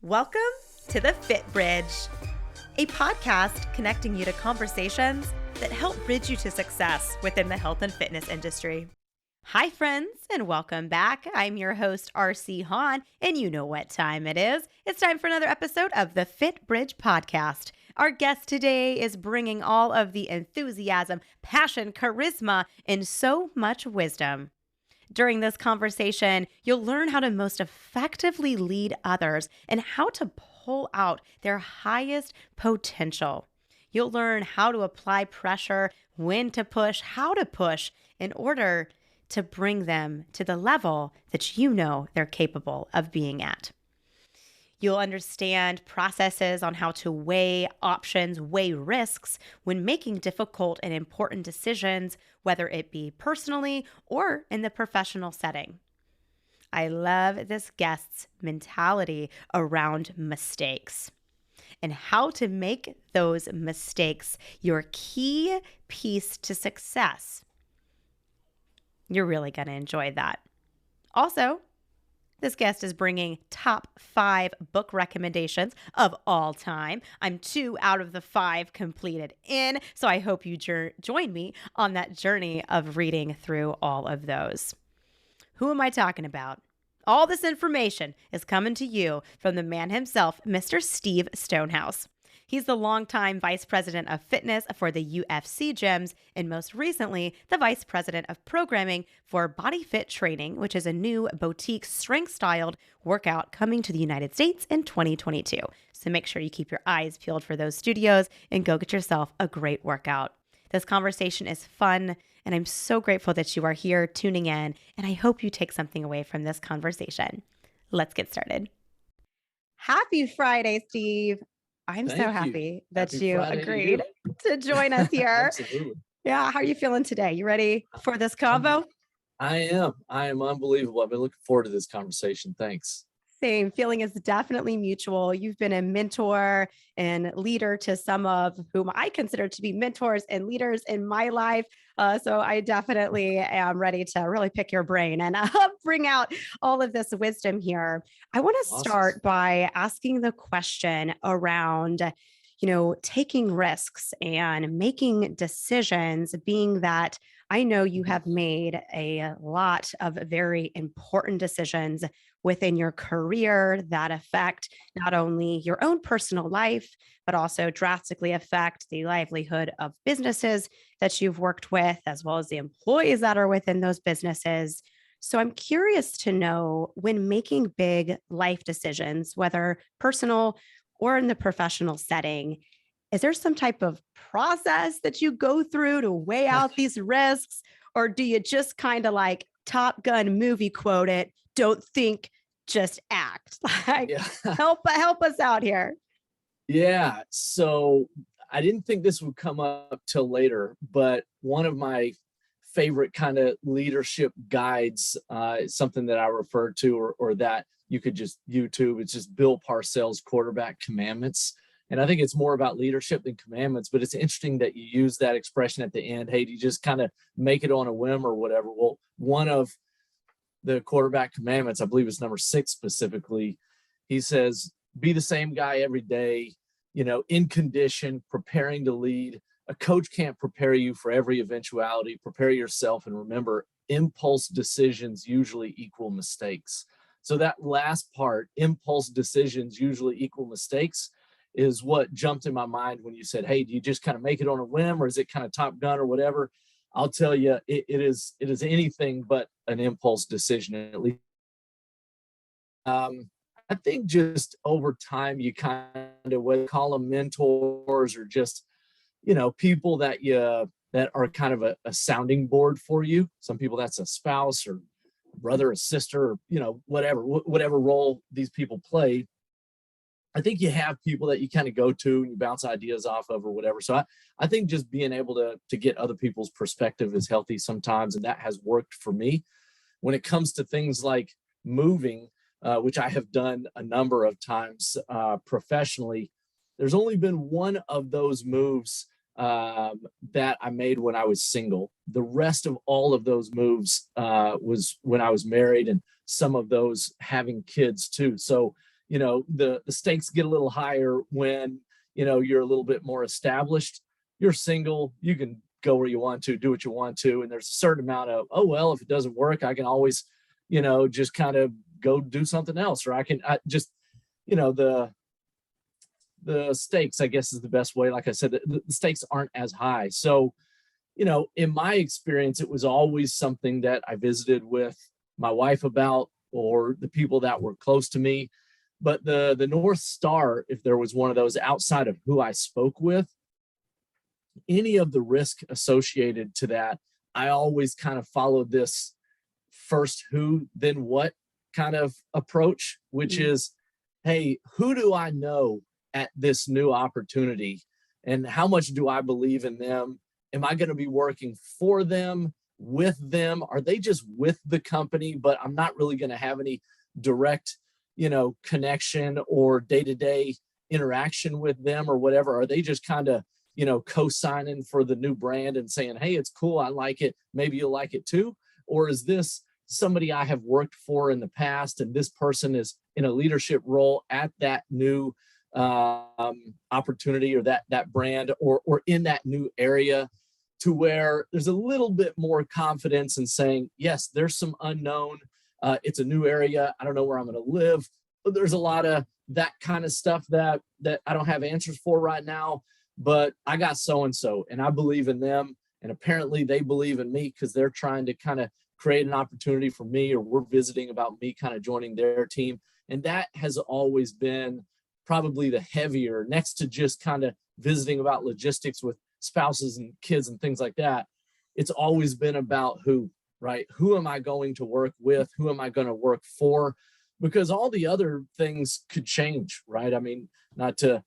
Welcome to the Fit Bridge, a podcast connecting you to conversations that help bridge you to success within the health and fitness industry. Hi, friends, and welcome back. I'm your host, RC Hahn, and you know what time it is. It's time for another episode of the Fit Bridge podcast. Our guest today is bringing all of the enthusiasm, passion, charisma, and so much wisdom. During this conversation, you'll learn how to most effectively lead others and how to pull out their highest potential. You'll learn how to apply pressure, when to push, how to push in order to bring them to the level that you know they're capable of being at. You'll understand processes on how to weigh options, weigh risks when making difficult and important decisions, whether it be personally or in the professional setting. I love this guest's mentality around mistakes and how to make those mistakes your key piece to success. You're really going to enjoy that. Also, this guest is bringing top 5 book recommendations of all time. I'm 2 out of the 5 completed in, so I hope you join me on that journey of reading through all of those. Who am I talking about? All this information is coming to you from the man himself, Mr. Steve Stonehouse. He's the longtime vice president of fitness for the UFC gyms and most recently the vice president of programming for Body Fit Training, which is a new boutique strength-styled workout coming to the United States in 2022. So make sure you keep your eyes peeled for those studios and go get yourself a great workout. This conversation is fun, and I'm so grateful that you are here tuning in, and I hope you take something away from this conversation. Let's get started. Happy Friday, Steve. I'm so happy that you agreed to join us here. Absolutely. Yeah. How are you feeling today? You ready for this convo? I am unbelievable. I've been looking forward to this conversation. Thanks. Same. Feeling is definitely mutual. You've been a mentor and leader to some of whom I consider to be mentors and leaders in my life. So I definitely am ready to really pick your brain and bring out all of this wisdom here. I want to start by asking the question around, taking risks and making decisions, being that I know you have made a lot of very important decisions within your career that affect not only your own personal life, but also drastically affect the livelihood of businesses that you've worked with, as well as the employees that are within those businesses. So I'm curious to know, when making big life decisions, whether personal or in the professional setting, is there some type of process that you go through to weigh out these risks? Or do you just kind of like Top Gun movie quote it, don't think, just act? Like, help us out here. Yeah. So I didn't think this would come up till later, but one of my favorite kind of leadership guides is something that I refer to, or that you could just YouTube. It's just Bill Parcells' Quarterback Commandments. And I think it's more about leadership than commandments, but it's interesting that you use that expression at the end. Hey, do you just kind of make it on a whim or whatever? Well, one of the quarterback commandments, I believe it's number 6 specifically, he says, be the same guy every day, in condition, preparing to lead. A coach can't prepare you for every eventuality. Prepare yourself, and remember, impulse decisions usually equal mistakes. So that last part, impulse decisions usually equal mistakes, is what jumped in my mind when you said, hey, do you just kind of make it on a whim, or is it kind of Top Gun or whatever? I'll tell you, it is anything but an impulse decision, at least. I think just over time, you kind of what call them mentors, or just, people that are kind of a sounding board for you. Some people that's a spouse or brother or sister, or, whatever role these people play. I think you have people that you kind of go to and you bounce ideas off of or whatever. So I think just being able to get other people's perspective is healthy sometimes. And that has worked for me. When it comes to things like moving, which I have done a number of times professionally, there's only been one of those moves that I made when I was single. The rest of all of those moves was when I was married, and some of those having kids too. So the stakes get a little higher when, you're a little bit more established. You're single, you can go where you want to, do what you want to. And there's a certain amount of, oh, well, if it doesn't work, I can always, just kind of go do something else, or I just, the stakes, I guess is the best way. Like I said, the stakes aren't as high. So, in my experience, it was always something that I visited with my wife about, or the people that were close to me. But the North Star, if there was one of those outside of who I spoke with, any of the risk associated to that, I always kind of followed this first who, then what kind of approach, which is, hey, who do I know at this new opportunity? And how much do I believe in them? Am I going to be working for them, with them? Are they just with the company, but I'm not really going to have any direct, connection or day-to-day interaction with them or whatever? Are they just kind of, co-signing for the new brand and saying, hey, it's cool, I like it, maybe you'll like it too? Or is this somebody I have worked for in the past, and this person is in a leadership role at that new opportunity or that brand or in that new area, to where there's a little bit more confidence in saying, yes, there's some unknown. It's a new area. I don't know where I'm going to live. But there's a lot of that kind of stuff that I don't have answers for right now, but I got so-and-so and I believe in them. And apparently they believe in me because they're trying to kind of create an opportunity for me, or we're visiting about me kind of joining their team. And that has always been probably the heavier, next to just kind of visiting about logistics with spouses and kids and things like that. It's always been about who, right? Who am I going to work with? Who am I going to work for? Because all the other things could change, right? I mean, not to,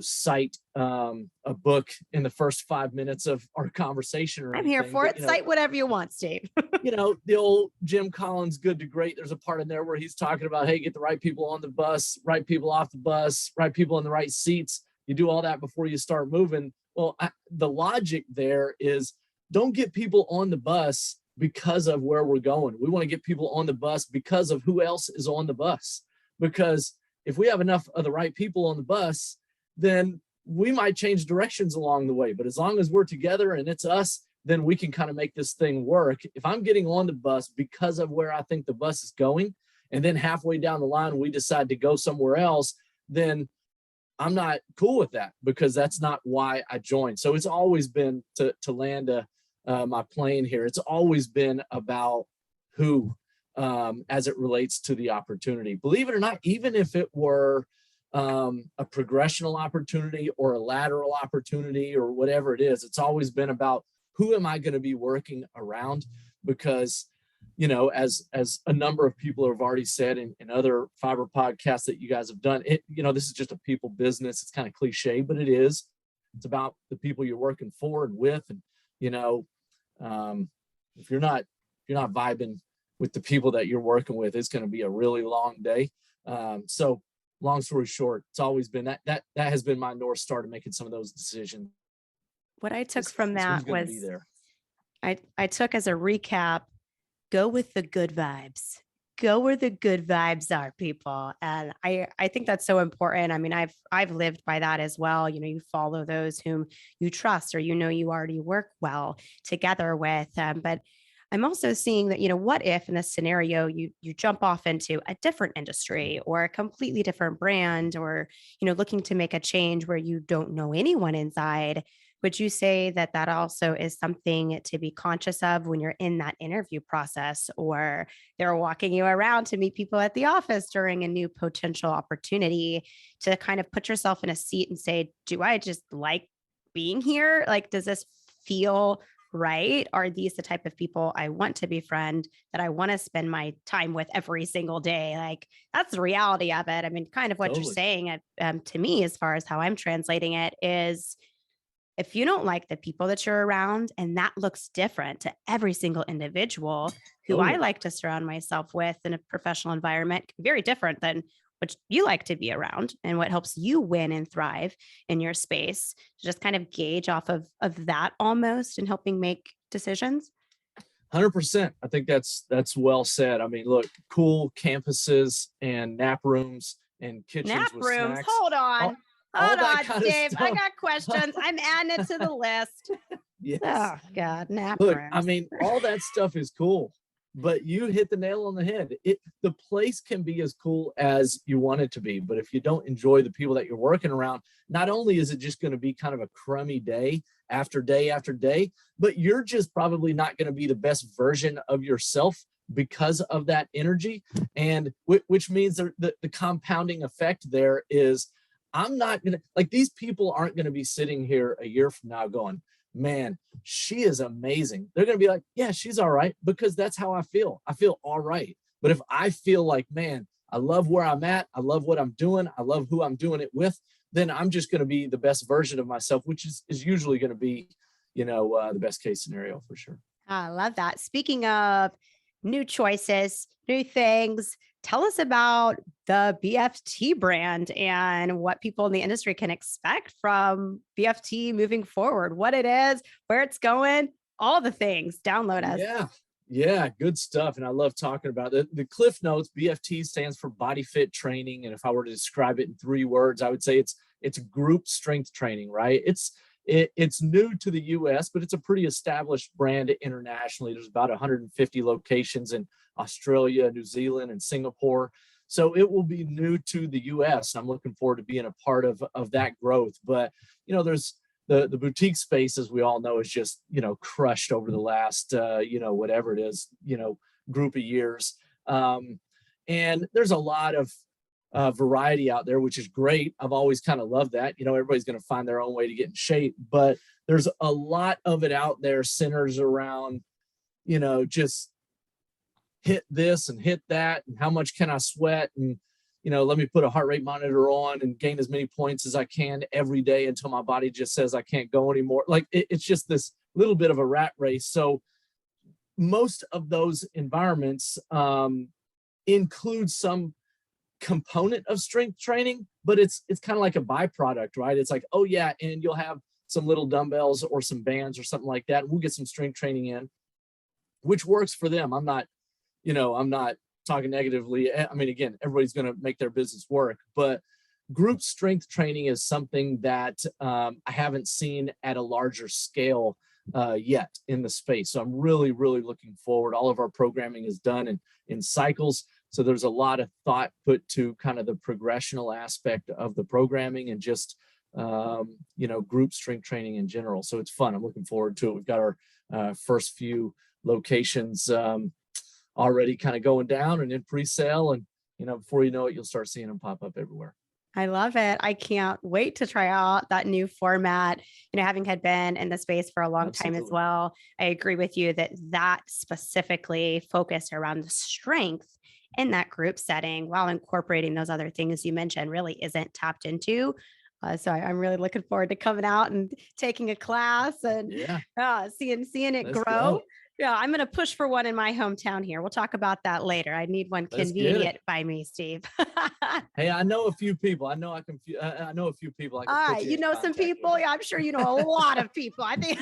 cite a book in the first 5 minutes of our conversation or I'm anything, here for it. Cite whatever you want, Steve. The old Jim Collins, Good to Great, there's a part in there where he's talking about, hey, get the right people on the bus, right people off the bus, right people in the right seats. You do all that before you start moving. Well, the logic there is, don't get people on the bus because of where we're going. We want to get people on the bus because of who else is on the bus. Because if we have enough of the right people on the bus, then we might change directions along the way. But as long as we're together and it's us, then we can kind of make this thing work. If I'm getting on the bus because of where I think the bus is going, and then halfway down the line, we decide to go somewhere else, then I'm not cool with that, because that's not why I joined. So it's always been, to land my plane here, it's always been about who, as it relates to the opportunity. Believe it or not, even if it were a progressional opportunity or a lateral opportunity or whatever it is, it's always been about who am I going to be working around? Because, as a number of people have already said in other fiber podcasts that you guys have done, this is just a people business. It's kind of cliche, but it is. It's about the people you're working for and with. And, if you're not vibing with the people that you're working with, it's going to be a really long day. So long story short, it's always been that has been my North Star to making some of those decisions. What I took from that was, there. I took as a recap, go with the good vibes. Go where the good vibes are, people. And I think that's so important. I mean, I've lived by that as well. You follow those whom you trust, or you already work well together with. But I'm also seeing that, what if in this scenario you jump off into a different industry or a completely different brand, or, looking to make a change where you don't know anyone inside? Would you say that that also is something to be conscious of when you're in that interview process, or they're walking you around to meet people at the office during a new potential opportunity, to kind of put yourself in a seat and say, do I just like being here? Like, does this feel right? Are these the type of people I want to befriend, that I want to spend my time with every single day? Like, that's the reality of it. I mean, kind of what Totally. you're saying to me, as far as how I'm translating it, is if you don't like the people that you're around, and that looks different to every single individual, who I Totally. like to surround myself with in a professional environment, can be very different than what you like to be around and what helps you win and thrive in your space. Just kind of gauge off of that almost, and helping make decisions. 100%. I think that's well said. I mean, look, cool campuses and nap rooms and Nap kitchens with rooms. snacks, Hold all, on. all Hold that on, kind of Steve. I stuff. got questions. I'm adding it to the list. Yes. Oh, God. Nap Look, I rooms. mean, all that stuff is cool, but you hit the nail on the head. The place can be as cool as you want it to be, but if you don't enjoy the people that you're working around, not only is it just going to be kind of a crummy day after day, but you're just probably not going to be the best version of yourself because of that energy. And which means the compounding effect there is, I'm not going to, like, these people aren't going to be sitting here a year from now going, man, she is amazing. They're going to be like, yeah, she's all right, because that's how I feel. I feel all right. But if I feel like, man, I love where I'm at, I love what I'm doing, I love who I'm doing it with, then I'm just going to be the best version of myself, which is usually going to be, the best case scenario for sure. I love that. Speaking of new choices, new things, tell us about the BFT brand and what people in the industry can expect from BFT moving forward, what it is, where it's going, all the things. Download us. Yeah, good stuff. And I love talking about it. The Cliff Notes. BFT stands for Body Fit Training. And if I were to describe it in 3 words, I would say it's group strength training, right? It's new to the US, but it's a pretty established brand internationally. There's about 150 locations in Australia, New Zealand, and Singapore. So it will be new to the US. I'm looking forward to being a part of that growth. But, there's the boutique space, as we all know, is just, crushed over the last, whatever it is, group of years. And there's a lot of variety out there, which is great. I've always kind of loved that. Everybody's going to find their own way to get in shape, but there's a lot of it out there centers around, just hit this and hit that, and how much can I sweat, and let me put a heart rate monitor on and gain as many points as I can every day until my body just says I can't go anymore. Like it's just this little bit of a rat race. So most of those environments include some component of strength training, but it's kind of like a byproduct, right? It's like, oh yeah, and you'll have some little dumbbells or some bands or something like that, and we'll get some strength training in, which works for them. I'm not talking negatively. I mean, again, everybody's going to make their business work, but group strength training is something that I haven't seen at a larger scale yet in the space. So I'm really, really looking forward. All of our programming is done in cycles. So there's a lot of thought put to kind of the progressional aspect of the programming and just, group strength training in general. So it's fun. I'm looking forward to it. We've got our first few locations already kind of going down and in pre-sale. And, before you know it, you'll start seeing them pop up everywhere. I love it. I can't wait to try out that new format. Having had been in the space for a long time as well, I agree with you that specifically focused around the strength in that group setting while incorporating those other things you mentioned really isn't tapped into. So I'm really looking forward to coming out and taking a class and seeing it Let's grow. go. Yeah, I'm going to push for one in my hometown here. We'll talk about that later. I need one convenient by me, Steve. Hey, I know a few people. I know a few people. All right, you know some people. Yeah, I'm sure you know a lot of people. I think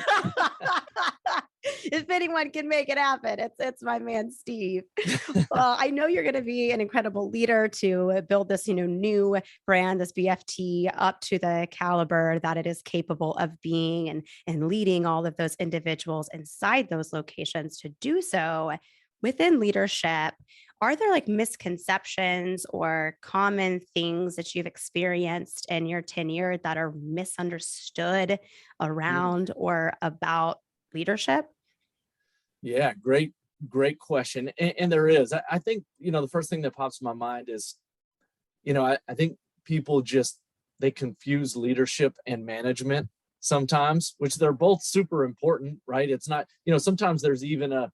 if anyone can make it happen, it's my man Steve. Well, I know you're going to be an incredible leader to build this, new brand, this BFT, up to the caliber that it is capable of being, and leading all of those individuals inside those locations to do so within leadership. Are there like misconceptions or common things that you've experienced in your tenure that are misunderstood around or about leadership? Yeah, great question. And there is. I think, the first thing that pops in my mind is, I think people they confuse leadership and management sometimes, which they're both super important, right? It's not, sometimes there's even a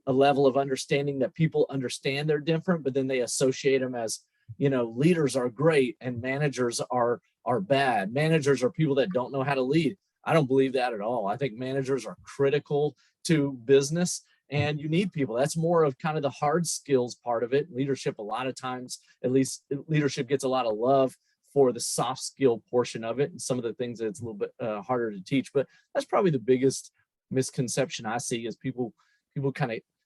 level of understanding that people understand they're different, but then they associate them as, leaders are great and managers are bad. Managers are people that don't know how to lead. I don't believe that at all. I think managers are critical to business, and you need people. That's more of kind of the hard skills part of it. Leadership, a lot of times, at least leadership gets a lot of love for the soft skill portion of it and some of the things that it's a little bit harder to teach. But that's probably the biggest misconception I see is people people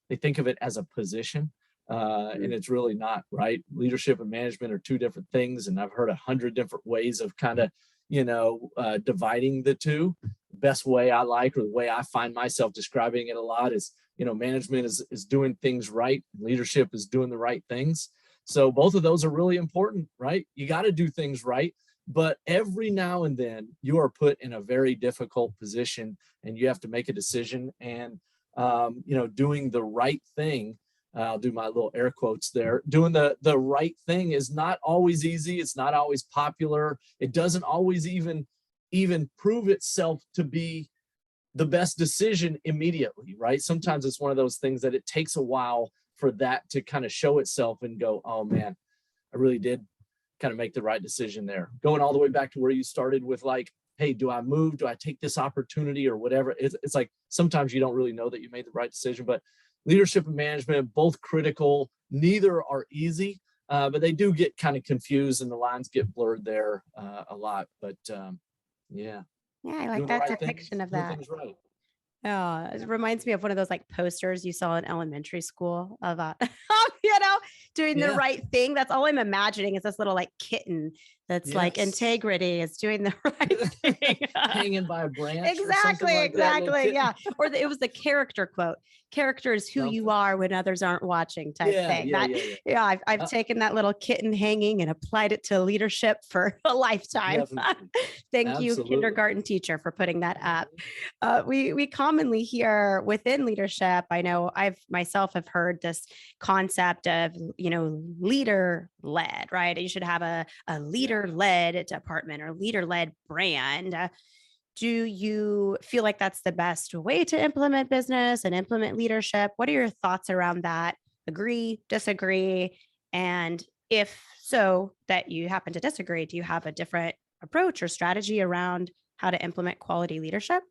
they think of it as a position, and it's really not, right? Leadership and management are two different things, and I've heard 100 different ways of dividing the two. The best way I like, or the way I find myself describing it a lot, is management is doing things right, leadership is doing the right things. So both of those are really important, right? You got to do things right, but every now and then you are put in a very difficult position, and you have to make a decision. And doing the right thing, I'll do my little air quotes there, doing the right thing is not always easy. It's not always popular. It doesn't always even prove itself to be the best decision immediately, right? Sometimes it's one of those things that it takes a while for that to kind of show itself and go, oh man, I really did kind of make the right decision there. Going all the way back to where you started with, like, hey, do I move? Do I take this opportunity or whatever? It's like, sometimes you don't really know that you made the right decision. But leadership and management, both critical, neither are easy, but they do get kind of confused and the lines get blurred there a lot. But yeah. Yeah, I like that depiction of that. Things right. Oh, it reminds me of one of those like posters you saw in elementary school of doing the right thing. That's all I'm imagining, is this little like kitten that's like integrity is doing the right thing. Hanging by a branch. Exactly. Yeah. Or it was the character quote. Character is who you are when others aren't watching type thing. I've taken that little kitten hanging and applied it to leadership for a lifetime. Thank you, kindergarten teacher, for putting that up. We commonly hear within leadership, I know I've myself have heard this concept of, leader led, right? You should have a leader led department or leader led brand. Do you feel like that's the best way to implement business and implement leadership? What are your thoughts around that? Agree, disagree? And if so, that you happen to disagree, do you have a different approach or strategy around how to implement quality leadership?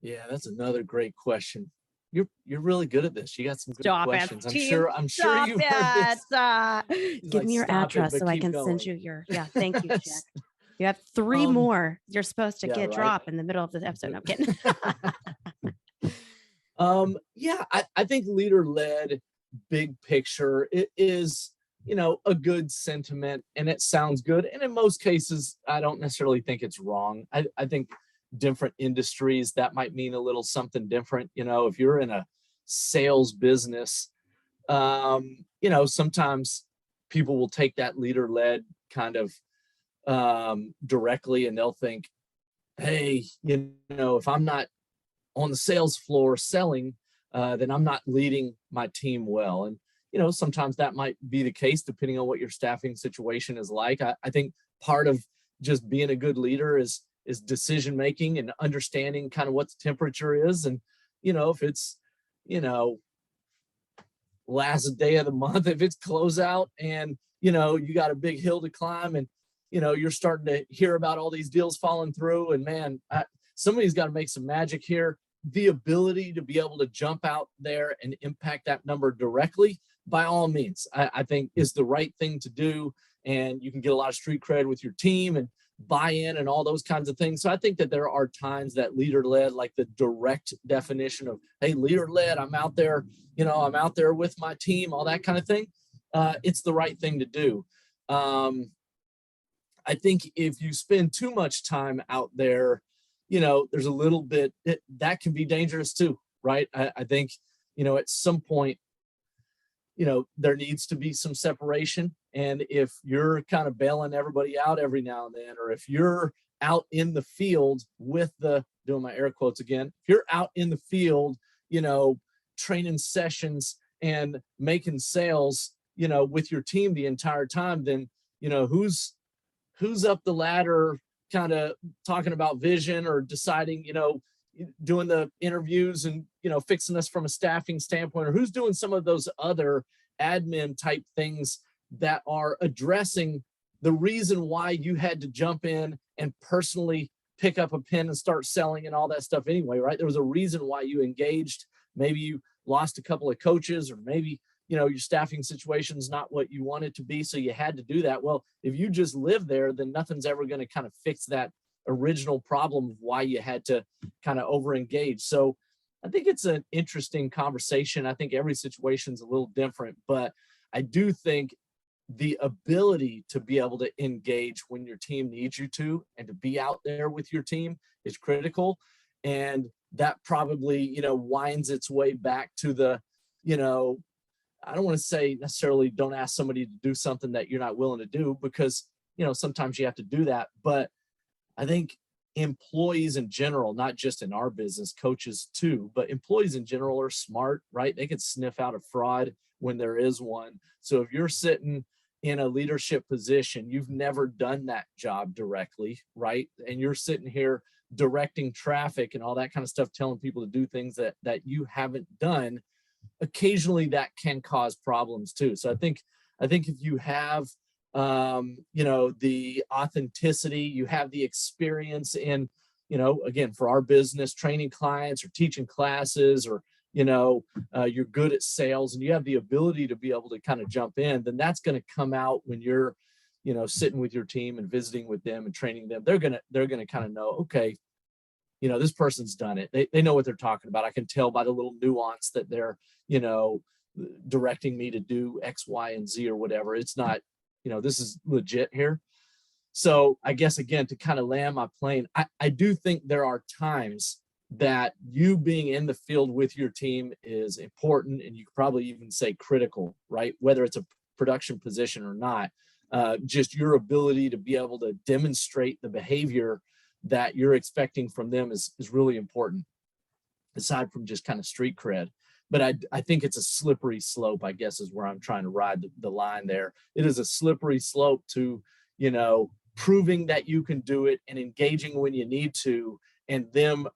Yeah, that's another great question. You're really good at this. You got some good questions. I'm sure you heard this. Give me your address so I can send you your. Yeah, thank you, Jack. You have 3 more you're supposed to get drop in the middle of the episode. No, I'm kidding. I think leader-led, big picture, it is, a good sentiment, and it sounds good. And in most cases, I don't necessarily think it's wrong. I think different industries, that might mean a little something different. If you're in a sales business, sometimes people will take that leader-led kind of directly, and they'll think, hey, if I'm not on the sales floor selling, then I'm not leading my team well. And sometimes that might be the case depending on what your staffing situation is like. I think part of just being a good leader is decision making and understanding kind of what the temperature is. And if it's last day of the month, if it's closeout and you got a big hill to climb, and you're starting to hear about all these deals falling through, and man, somebody's got to make some magic here. The ability to be able to jump out there and impact that number directly, by all means, I think is the right thing to do. And you can get a lot of street cred with your team and buy-in and all those kinds of things. So I think that there are times that leader-led, like the direct definition of, hey, leader-led, I'm out there with my team, all that kind of thing. It's the right thing to do. I think if you spend too much time out there, there's a little bit that can be dangerous too, right? I think, at some point, there needs to be some separation. And if you're kind of bailing everybody out every now and then, or if you're out in the field with doing my air quotes again, if you're out in the field, training sessions and making sales, with your team the entire time, then, who's up the ladder kind of talking about vision or deciding, doing the interviews and, fixing us from a staffing standpoint, or who's doing some of those other admin type things that are addressing the reason why you had to jump in and personally pick up a pen and start selling and all that stuff anyway, right? There was a reason why you engaged. Maybe you lost a couple of coaches, or maybe, your staffing situation is not what you want it to be, so you had to do that. Well, if you just live there, then nothing's ever going to kind of fix that original problem of why you had to kind of over engage. So I think it's an interesting conversation. I think every situation's a little different, but I do think the ability to be able to engage when your team needs you to and to be out there with your team is critical. And that probably, winds its way back to the, you know, I don't want to say necessarily don't ask somebody to do something that you're not willing to do, because, sometimes you have to do that. But I think employees in general, not just in our business, coaches too, but employees in general are smart, right? They can sniff out a fraud when there is one. So if you're sitting in a leadership position, you've never done that job directly, right? And you're sitting here directing traffic and all that kind of stuff, telling people to do things that you haven't done. Occasionally that can cause problems too. So I think if you have the authenticity, you have the experience in, again, for our business, training clients or teaching classes, or you're good at sales and you have the ability to be able to kind of jump in, then that's going to come out when you're sitting with your team and visiting with them and training them. They're gonna kind of know, okay, this person's done it. They know what they're talking about. I can tell by the little nuance that they're directing me to do X, Y, and Z or whatever. It's not, this is legit here. So I guess, again, to kind of land my plane, I do think there are times that you being in the field with your team is important, and you could probably even say critical, right? Whether it's a production position or not, just your ability to be able to demonstrate the behavior that you're expecting from them is really important, aside from just kind of street cred. But I think it's a slippery slope, I guess, is where I'm trying to ride the line there. It is a slippery slope to, proving that you can do it and engaging when you need to, and them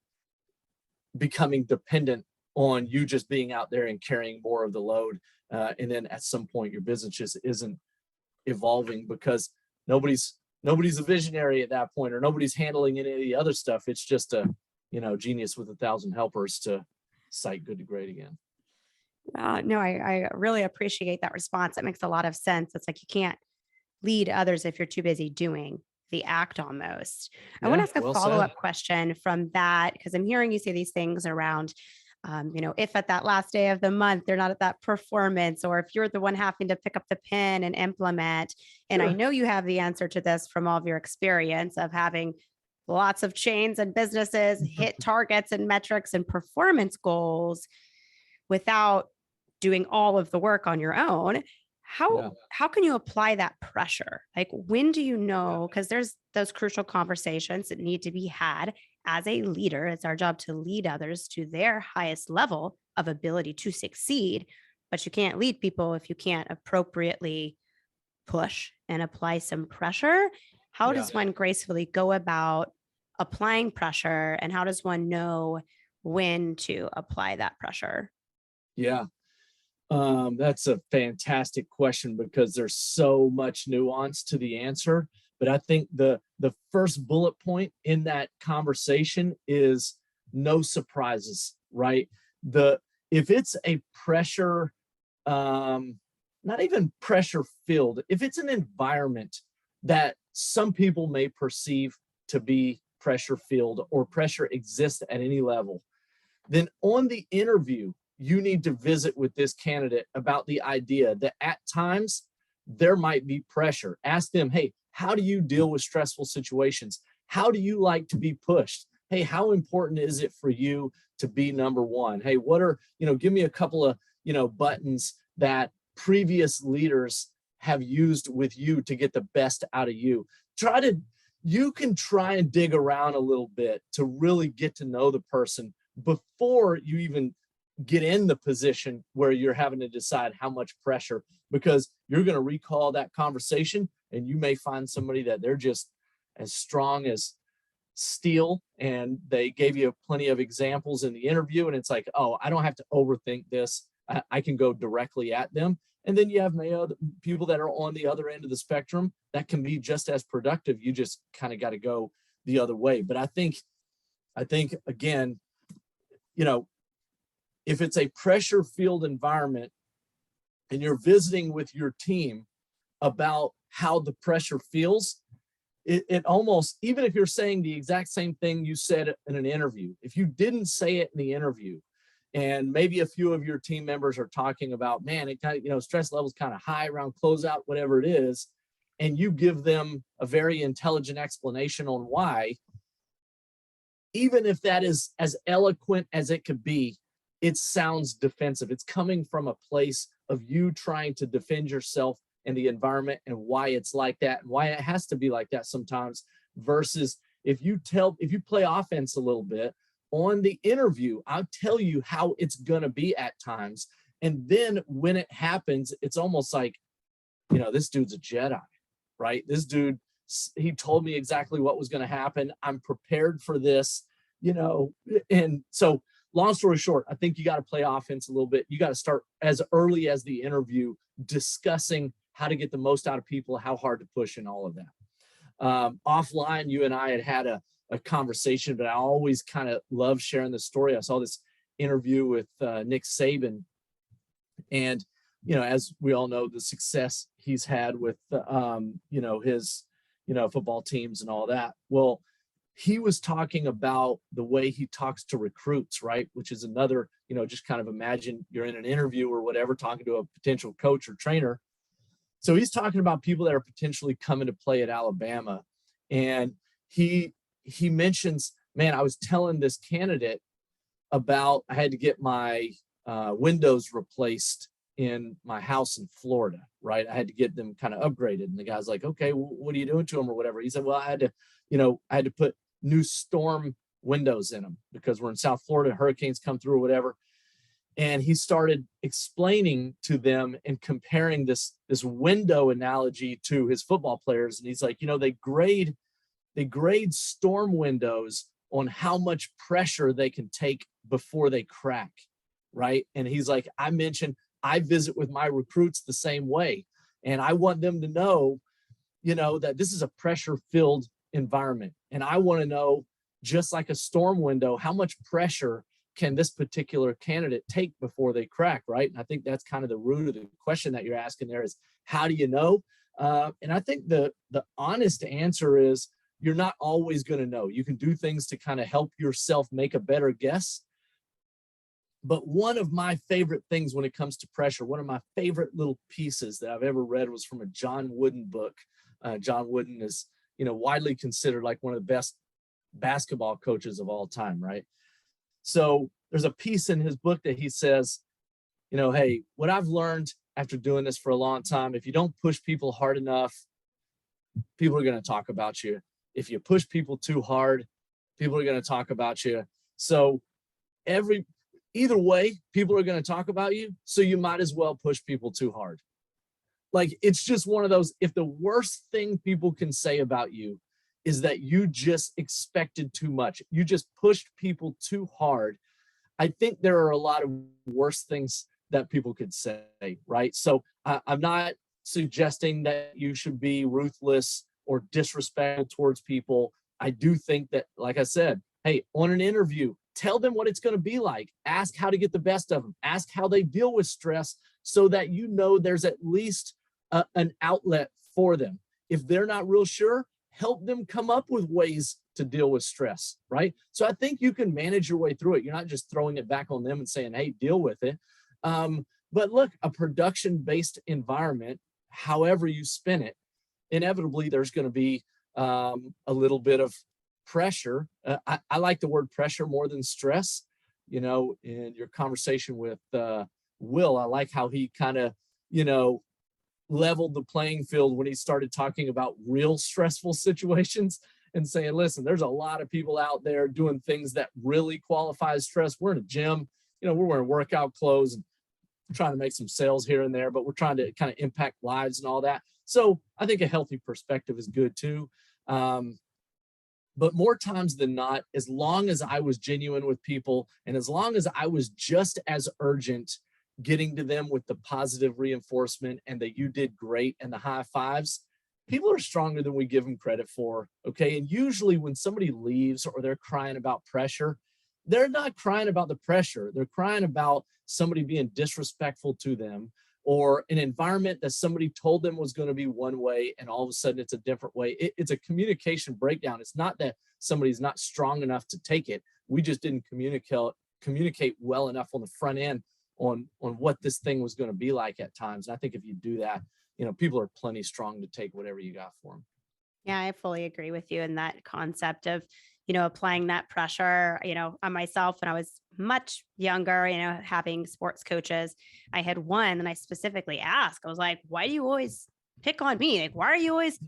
becoming dependent on you just being out there and carrying more of the load. And then at some point your business just isn't evolving because nobody's a visionary at that point, or nobody's handling any of the other stuff. It's just a, genius with 1,000 helpers to cite good to great again. No, I really appreciate that response. That makes a lot of sense. It's like you can't lead others if you're too busy doing the act almost. I want to ask a follow-up question from that, because I'm hearing you say these things around, if at that last day of the month, they're not at that performance, or if you're the one having to pick up the pen and implement. And I know you have the answer to this from all of your experience of having lots of chains and businesses hit targets and metrics and performance goals without doing all of the work on your own. How can you apply that pressure? Like, when do you know? Because there's those crucial conversations that need to be had as a leader. It's our job to lead others to their highest level of ability to succeed. But you can't lead people if you can't appropriately push and apply some pressure. How does one gracefully go about applying pressure, and how does one know when to apply that pressure? Yeah. That's a fantastic question, because there's so much nuance to the answer. But I think the first bullet point in that conversation is no surprises, right? If it's a pressure, not even pressure filled, if it's an environment that some people may perceive to be pressure filled, or pressure exists at any level, then on the interview, you need to visit with this candidate about the idea that at times there might be pressure. Ask them, hey, how do you deal with stressful situations? How do you like to be pushed? Hey, how important is it for you to be number one? Hey, what are, give me a couple of, buttons that previous leaders have used with you to get the best out of you. You can try and dig around a little bit to really get to know the person before you even get in the position where you're having to decide how much pressure, because you're going to recall that conversation and you may find somebody that they're just as strong as steel, and they gave you plenty of examples in the interview, and it's like, oh, I don't have to overthink this. I can go directly at them. And then you have people that are on the other end of the spectrum that can be just as productive. You just kind of got to go the other way. But I think again, if it's a pressure-filled environment and you're visiting with your team about how the pressure feels, it almost, even if you're saying the exact same thing you said in an interview, if you didn't say it in the interview, and maybe a few of your team members are talking about, man, it kind of, stress levels kind of high around closeout, whatever it is, and you give them a very intelligent explanation on why, even if that is as eloquent as it could be, it sounds defensive. It's coming from a place of you trying to defend yourself and the environment and why it's like that and why it has to be like that sometimes, versus if you play offense a little bit on the interview, I'll tell you how it's going to be at times. And then when it happens, it's almost like, this dude's a Jedi, right? This dude, he told me exactly what was going to happen. I'm prepared for this, and so long story short, I think you got to play offense a little bit. You got to start as early as the interview discussing how to get the most out of people, how hard to push, and all of that. Offline, you and I had a conversation, but I always kind of love sharing the story. I saw this interview with Nick Saban, and as we all know, the success he's had with his football teams and all that. Well, he was talking about the way he talks to recruits, right? Which is another, just kind of imagine you're in an interview or whatever, talking to a potential coach or trainer. So he's talking about people that are potentially coming to play at Alabama. And he mentions, man, I was telling this candidate about, I had to get my windows replaced in my house in Florida, right? I had to get them kind of upgraded. And the guy's like, okay, well, what are you doing to them or whatever? He said, well, I had to put new storm windows in them because we're in South Florida, hurricanes come through or whatever. And he started explaining to them and comparing this window analogy to his football players. And he's like, they grade storm windows on how much pressure they can take before they crack, right? And he's like, I visit with my recruits the same way. And I want them to know, that this is a pressure-filled environment. And I want to know, just like a storm window, how much pressure can this particular candidate take before they crack, right? And I think that's kind of the root of the question that you're asking there is, how do you know? And I think the honest answer is, you're not always going to know. You can do things to kind of help yourself make a better guess. But one of my favorite things when it comes to pressure, one of my favorite little pieces that I've ever read was from a John Wooden book. John Wooden is, widely considered like one of the best basketball coaches of all time, right? So there's a piece in his book that he says, hey, what I've learned after doing this for a long time, if you don't push people hard enough, people are going to talk about you. If you push people too hard, people are going to talk about you. So either way, people are going to talk about you. So you might as well push people too hard. Like, it's just one of those, if the worst thing people can say about you is that you just expected too much, you just pushed people too hard, I think there are a lot of worse things that people could say, right? So I'm not suggesting that you should be ruthless or disrespectful towards people. I do think that, like I said, hey, on an interview, tell them what it's going to be like. Ask how to get the best of them. Ask how they deal with stress so that there's at least an outlet for them. If they're not real sure, help them come up with ways to deal with stress, right? So I think you can manage your way through it. You're not just throwing it back on them and saying, hey, deal with it. But look, a production-based environment, however you spin it, inevitably there's going to be a little bit of pressure. I like the word pressure more than stress. In your conversation with Will, I like how he kind of, leveled the playing field when he started talking about real stressful situations and saying, listen, there's a lot of people out there doing things that really qualify as stress. We're in a gym, we're wearing workout clothes and trying to make some sales here and there, but we're trying to kind of impact lives and all that. So I think a healthy perspective is good too. But more times than not, as long as I was genuine with people and as long as I was just as urgent getting to them with the positive reinforcement and that you did great and the high fives, people are stronger than we give them credit for. Okay. And usually when somebody leaves or they're crying about pressure, they're not crying about the pressure. They're crying about somebody being disrespectful to them or an environment that somebody told them was going to be one way and all of a sudden it's a different way. It's a communication breakdown. It's not that somebody's not strong enough to take it. We just didn't communicate well enough on the front end on what this thing was going to be like at times. And I think if you do that, people are plenty strong to take whatever you got for them. Yeah, I fully agree with you in that concept of, applying that pressure, on myself when I was much younger, having sports coaches. I had one and I specifically asked, I was like, why do you always pick on me? Like, why are you always,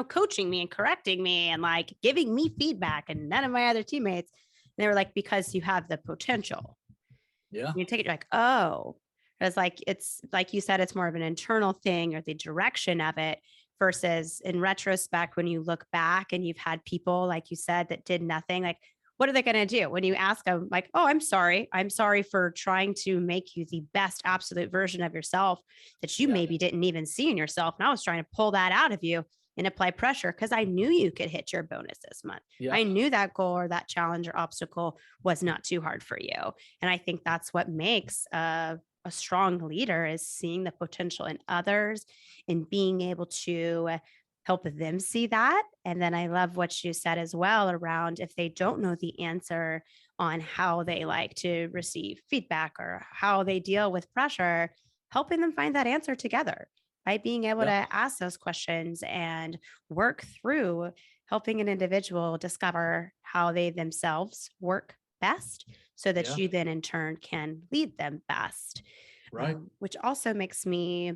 coaching me and correcting me and like giving me feedback and none of my other teammates? And they were like, because you have the potential. Yeah. You take it, you're like, oh, it's like you said, it's more of an internal thing or the direction of it versus in retrospect, when you look back and you've had people, like you said, that did nothing, like, what are they going to do when you ask them like, oh, I'm sorry. I'm sorry for trying to make you the best absolute version of yourself that you maybe didn't even see in yourself. And I was trying to pull that out of you and apply pressure because I knew you could hit your bonus this month. Yeah. I knew that goal or that challenge or obstacle was not too hard for you. And I think that's what makes a strong leader is seeing the potential in others and being able to help them see that. And then I love what you said as well around if they don't know the answer on how they like to receive feedback or how they deal with pressure, helping them find that answer together by being able to ask those questions and work through helping an individual discover how they themselves work best so that you then in turn can lead them best. Right. Which also makes me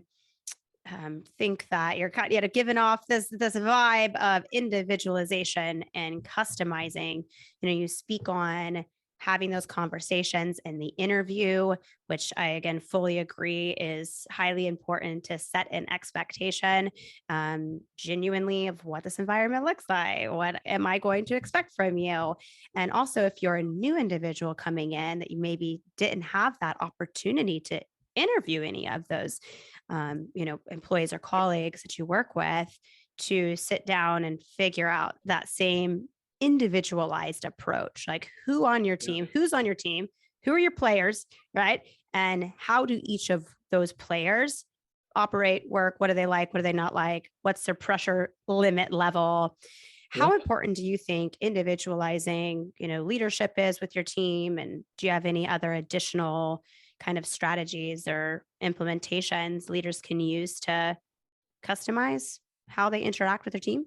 think that you're kind of giving off this vibe of individualization and customizing. You speak on having those conversations in the interview, which I again fully agree is highly important to set an expectation genuinely of what this environment looks like. What am I going to expect from you? And also, if you're a new individual coming in that you maybe didn't have that opportunity to interview any of those employees or colleagues that you work with, to sit down and figure out that same individualized approach, like who's on your team, who are your players, right? And how do each of those players operate, work? What do they like? What do they not like? What's their pressure limit level? How important do you think individualizing, leadership is with your team? And do you have any other additional kind of strategies or implementations leaders can use to customize how they interact with their team?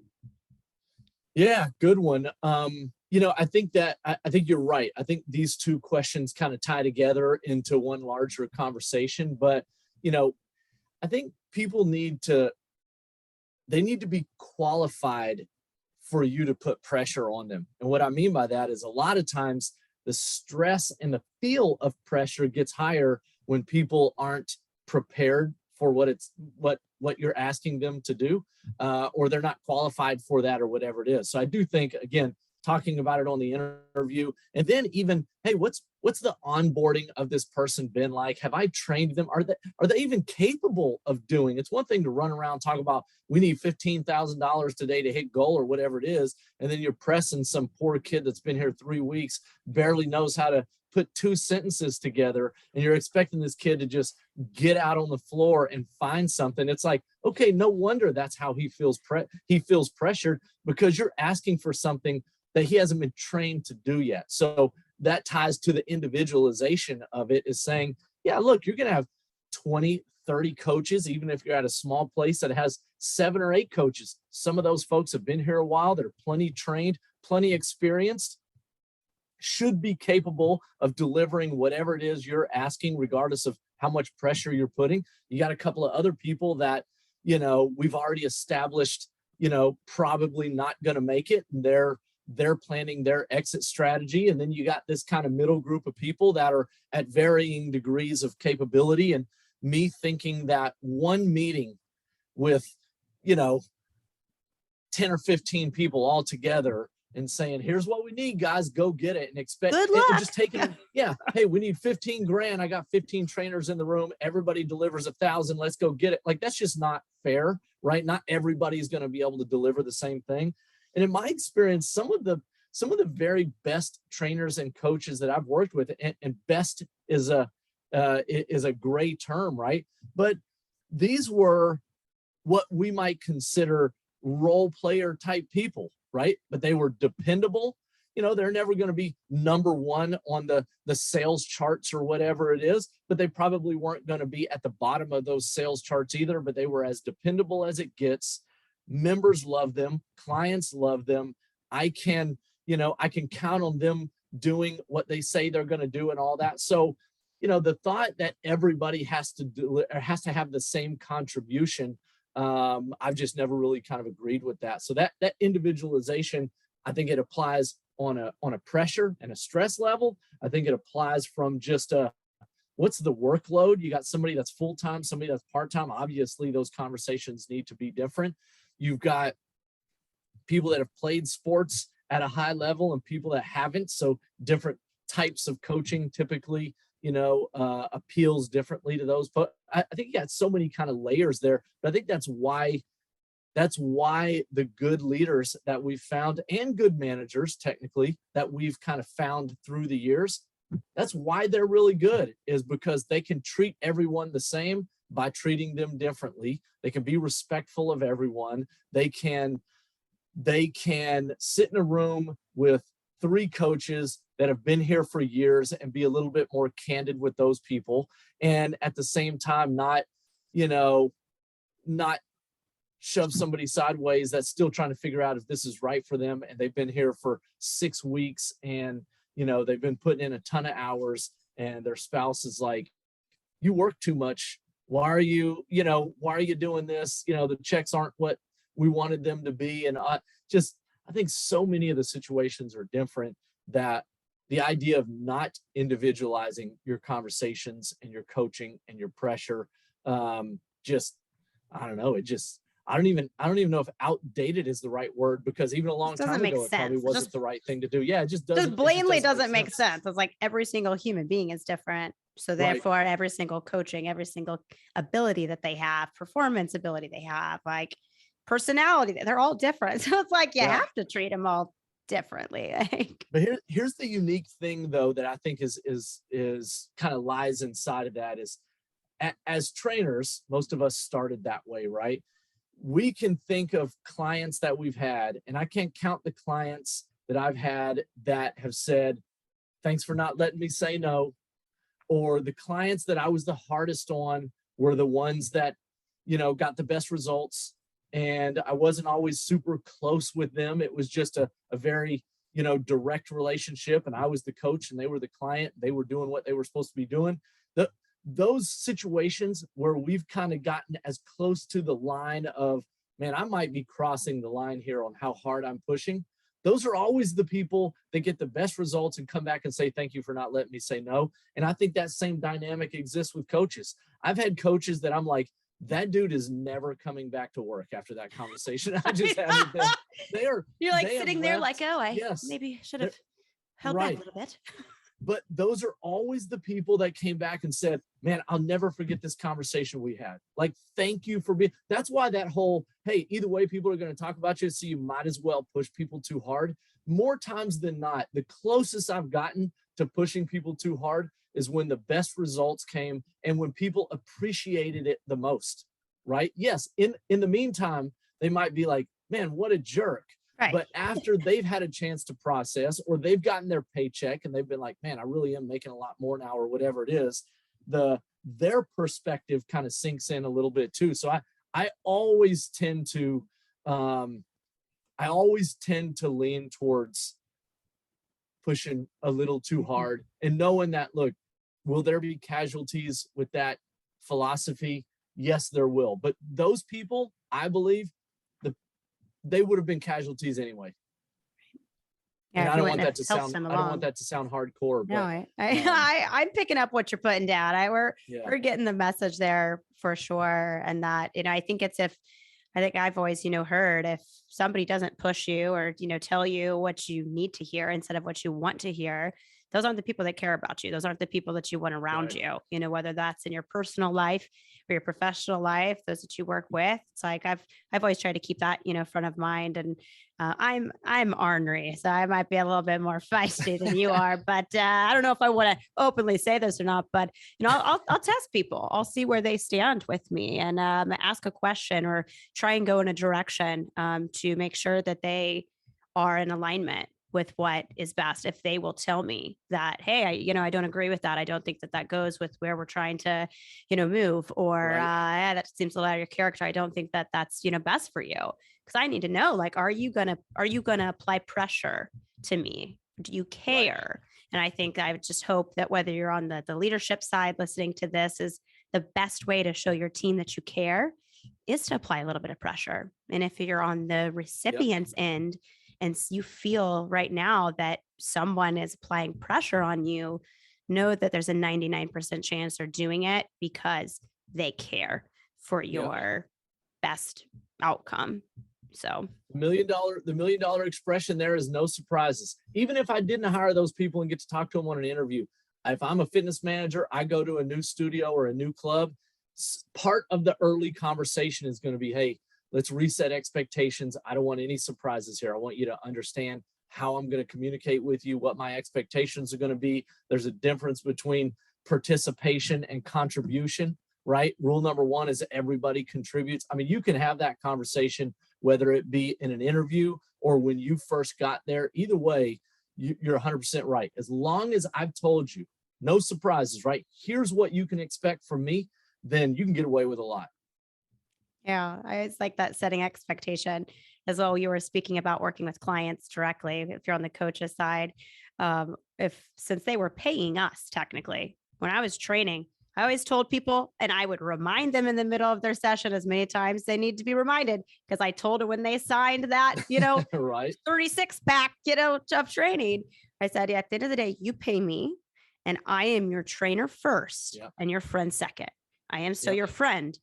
Yeah, good one. I think I think you're right. I think these two questions kind of tie together into one larger conversation. But, I think people need to be qualified for you to put pressure on them. And what I mean by that is a lot of times the stress and the feel of pressure gets higher when people aren't prepared for what you're asking them to do, or they're not qualified for that or whatever it is. So I do think, again, talking about it on the interview, and then even, hey, what's the onboarding of this person been like? Have I trained them? Are they even capable of doing? It's one thing to run around talk about we need $15,000 today to hit goal or whatever it is, and then you're pressing some poor kid that's been here 3 weeks, barely knows how to put two sentences together, and you're expecting this kid to just get out on the floor and find something. It's like, okay, no wonder that's how he feels pressured, because you're asking for something that he hasn't been trained to do yet. So that ties to the individualization of it, is saying, yeah, look, you're going to have 20, 30 coaches, even if you're at a small place that has 7 or 8 coaches. Some of those folks have been here a while. They're plenty trained, plenty experienced, should be capable of delivering whatever it is you're asking, regardless of how much pressure you're putting. You got a couple of other people that, we've already established, probably not going to make it. And they're planning their exit strategy. And then you got this kind of middle group of people that are at varying degrees of capability. And me thinking that one meeting with, 10 or 15 people all together and saying, here's what we need, guys, go get it, and expect Good luck. And just taking hey, we need 15 grand. I got 15 trainers in the room. Everybody delivers 1,000. Let's go get it. Like, that's just not fair, right? Not everybody's going to be able to deliver the same thing. And in my experience, some of the very best trainers and coaches that I've worked with, and best is a gray term, right? But these were what we might consider role player type people, right? But they were dependable. they're never going to be number one on the sales charts or whatever it is, but they probably weren't going to be at the bottom of those sales charts either, but they were as dependable as it gets. Members love them, clients love them. I can count on them doing what they say they're going to do and all that. So, the thought that everybody has to have the same contribution, I've just never really kind of agreed with that. So that individualization, I think it applies on a pressure and a stress level. I think it applies from just what's the workload? You got somebody that's full-time, somebody that's part-time. Obviously, those conversations need to be different. You've got people that have played sports at a high level and people that haven't. So different types of coaching typically, appeals differently to those. But I think you got so many kind of layers there. But I think that's why the good leaders that we've found, and good managers technically that we've kind of found through the years, that's why they're really good, is because they can treat everyone the same by treating them differently. They can be respectful of everyone. They can sit in a room with 3 coaches that have been here for years and be a little bit more candid with those people. And at the same time, not shove somebody sideways that's still trying to figure out if this is right for them. And they've been here for 6 weeks and, they've been putting in a ton of hours, and their spouse is like, you work too much. Why are you doing this? The checks aren't what we wanted them to be. And I think so many of the situations are different, that the idea of not individualizing your conversations and your coaching and your pressure, I don't know. I don't even know if outdated is the right word, because even a long time ago, it probably wasn't the right thing to do. Yeah, it just doesn't. Blatantly doesn't make sense. It's like every single human being is different. So therefore, every single coaching, every single ability that they have, performance ability they have, like personality, they're all different. So it's like you have to treat them all differently. But here's the unique thing, though, that I think is kind of lies inside of that is, as trainers, most of us started that way, right? We can think of clients that we've had, and I can't count the clients that I've had that have said, thanks for not letting me say no. Or the clients that I was the hardest on were the ones that, got the best results. And I wasn't always super close with them. It was just a very, direct relationship. And I was the coach and they were the client. They were doing what they were supposed to be doing. Those situations where we've kind of gotten as close to the line of, man, I might be crossing the line here on how hard I'm pushing. Those are always the people that get the best results and come back and say, thank you for not letting me say no. And I think that same dynamic exists with coaches. I've had coaches that I'm like, that dude is never coming back to work after that conversation I just had with them. You're like sitting there like, oh, I maybe should have held back a little bit. But those are always the people that came back and said, man, I'll never forget this conversation we had. Like, thank you for being, that's why that whole, hey, either way, people are going to talk about you, so you might as well push people too hard. More times than not, the closest I've gotten to pushing people too hard is when the best results came and when people appreciated it the most, right? Yes, in the meantime, they might be like, man, what a jerk. Right. But after they've had a chance to process, or they've gotten their paycheck and they've been like, man, I really am making a lot more now, or whatever it is, their perspective kind of sinks in a little bit too. So I always tend to lean towards pushing a little too hard and knowing that, look, will there be casualties with that philosophy? Yes, there will. But those people, I believe, they would have been casualties anyway. Yeah, and I don't want that to sound hardcore. But, no, I'm picking up what you're putting down. We're getting the message there for sure. And that, I think I've always, heard, if somebody doesn't push you or, tell you what you need to hear instead of what you want to hear, those aren't the people that care about you. Those aren't the people that you want around you, whether that's in your personal life or your professional life, those that you work with. It's like, I've always tried to keep that, front of mind. And I'm ornery, so I might be a little bit more feisty than you are, but I don't know if I want to openly say this or not, but, I'll test people. I'll see where they stand with me and ask a question or try and go in a direction to make sure that they are in alignment with what is best. If they will tell me that, hey, I don't agree with that. I don't think that that goes with where we're trying to, move, or Right. yeah, that seems a lot of your character. I don't think that that's, best for you. Cause I need to know, like, are you gonna apply pressure to me? Do you Right. care? And I think I would just hope that whether you're on the leadership side listening to this, is the best way to show your team that you care is to apply a little bit of pressure. And if you're on the Yep. recipient's end and you feel right now that someone is applying pressure on you, know that there's a 99% chance they're doing it because they care for Yep. your best outcome. So, The $1 million expression there is no surprises. Even if I didn't hire those people and get to talk to them on an interview, if I'm a fitness manager, I go to a new studio or a new club, part of the early conversation is going to be, hey, let's reset expectations. I don't want any surprises here. I want you to understand how I'm going to communicate with you, what my expectations are going to be. There's a difference between participation and contribution, right? Rule number one is everybody contributes. I mean, you can have that conversation, whether it be in an interview or when you first got there. Either way, you're 100% right. As long as I've told you, no surprises, right? Here's what you can expect from me, then you can get away with a lot. yeah, it's like that setting expectation as well. You were speaking about working with clients directly. If you're on the coach's side, if since they were paying us technically, when I was training, I always told people, and I would remind them in the middle of their session as many times they need to be reminded, because I told them when they signed that, Right. 36 pack, of training. I said, yeah, at the end of the day, you pay me and I am your trainer first Yep. and your friend second. I am so Yep. your friend,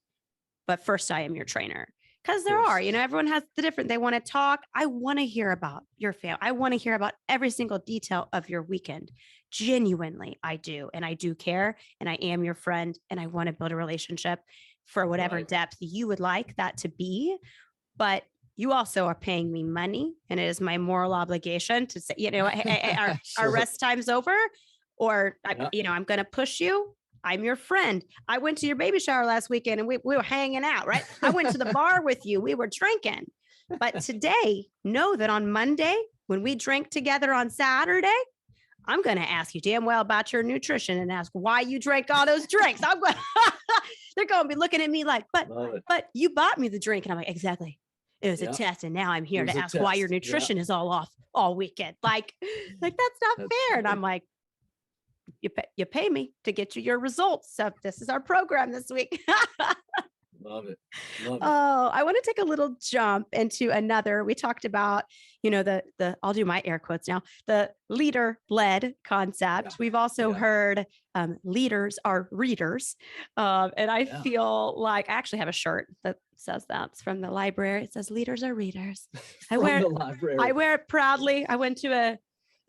but first I am your trainer. Because Of there are, course. everyone has the different, they want to talk. I want to hear about your family. I want to hear about every single detail of your weekend. Genuinely, I do. And I do care. And I am your friend. And I want to build a relationship for whatever Right. depth you would like that to be. But you also are paying me money. And it is my moral obligation to say, hey, our Sure. rest time's over. Or, Yeah. I'm going to push you. I'm your friend. I went to your baby shower last weekend and we were hanging out, right? I went to the bar with you. We were drinking. But today, know that on Monday, when we drink together on Saturday, I'm going to ask you damn well about your nutrition and ask why you drank all those drinks. They're going to be looking at me like, but you bought me the drink. And I'm like, exactly. It was a test. And now I'm here to ask why your nutrition is all off all weekend. Like that's not fair. Funny. And I'm like, you pay me to get you your results. So this is our program this week. Love it. Love it. Oh, I want to take a little jump into another. We talked about, the I'll do my air quotes now, the leader-led concept. Yeah. We've also Yeah. heard leaders are readers. And I Yeah. feel like I actually have a shirt that says that. It's from the library. It says leaders are readers. From the library. I wear it proudly. I went to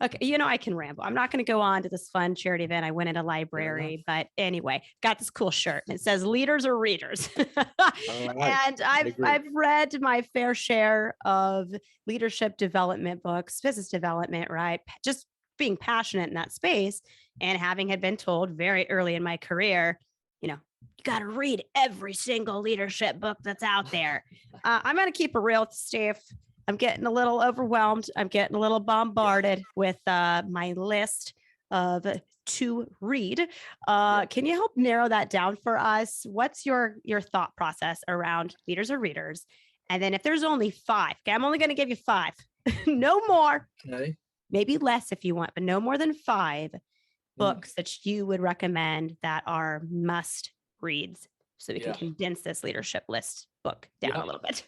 okay, I can ramble. I'm not going to go on to this fun charity event. I went in a library, but anyway, got this cool shirt and it says leaders are readers. Right. And I've read my fair share of leadership development books, business development, right? Just being passionate in that space and having had been told very early in my career, you got to read every single leadership book that's out there. I'm going to keep it real, Steve. I'm getting a little overwhelmed. I'm getting a little bombarded with my list of to read. Can you help narrow that down for us? What's your thought process around leaders or readers? And then if there's only 5, okay, I'm only going to give you 5, no more, Okay. maybe less if you want, but no more than 5 books that you would recommend that are must reads, so we can condense this leadership list book down a little bit.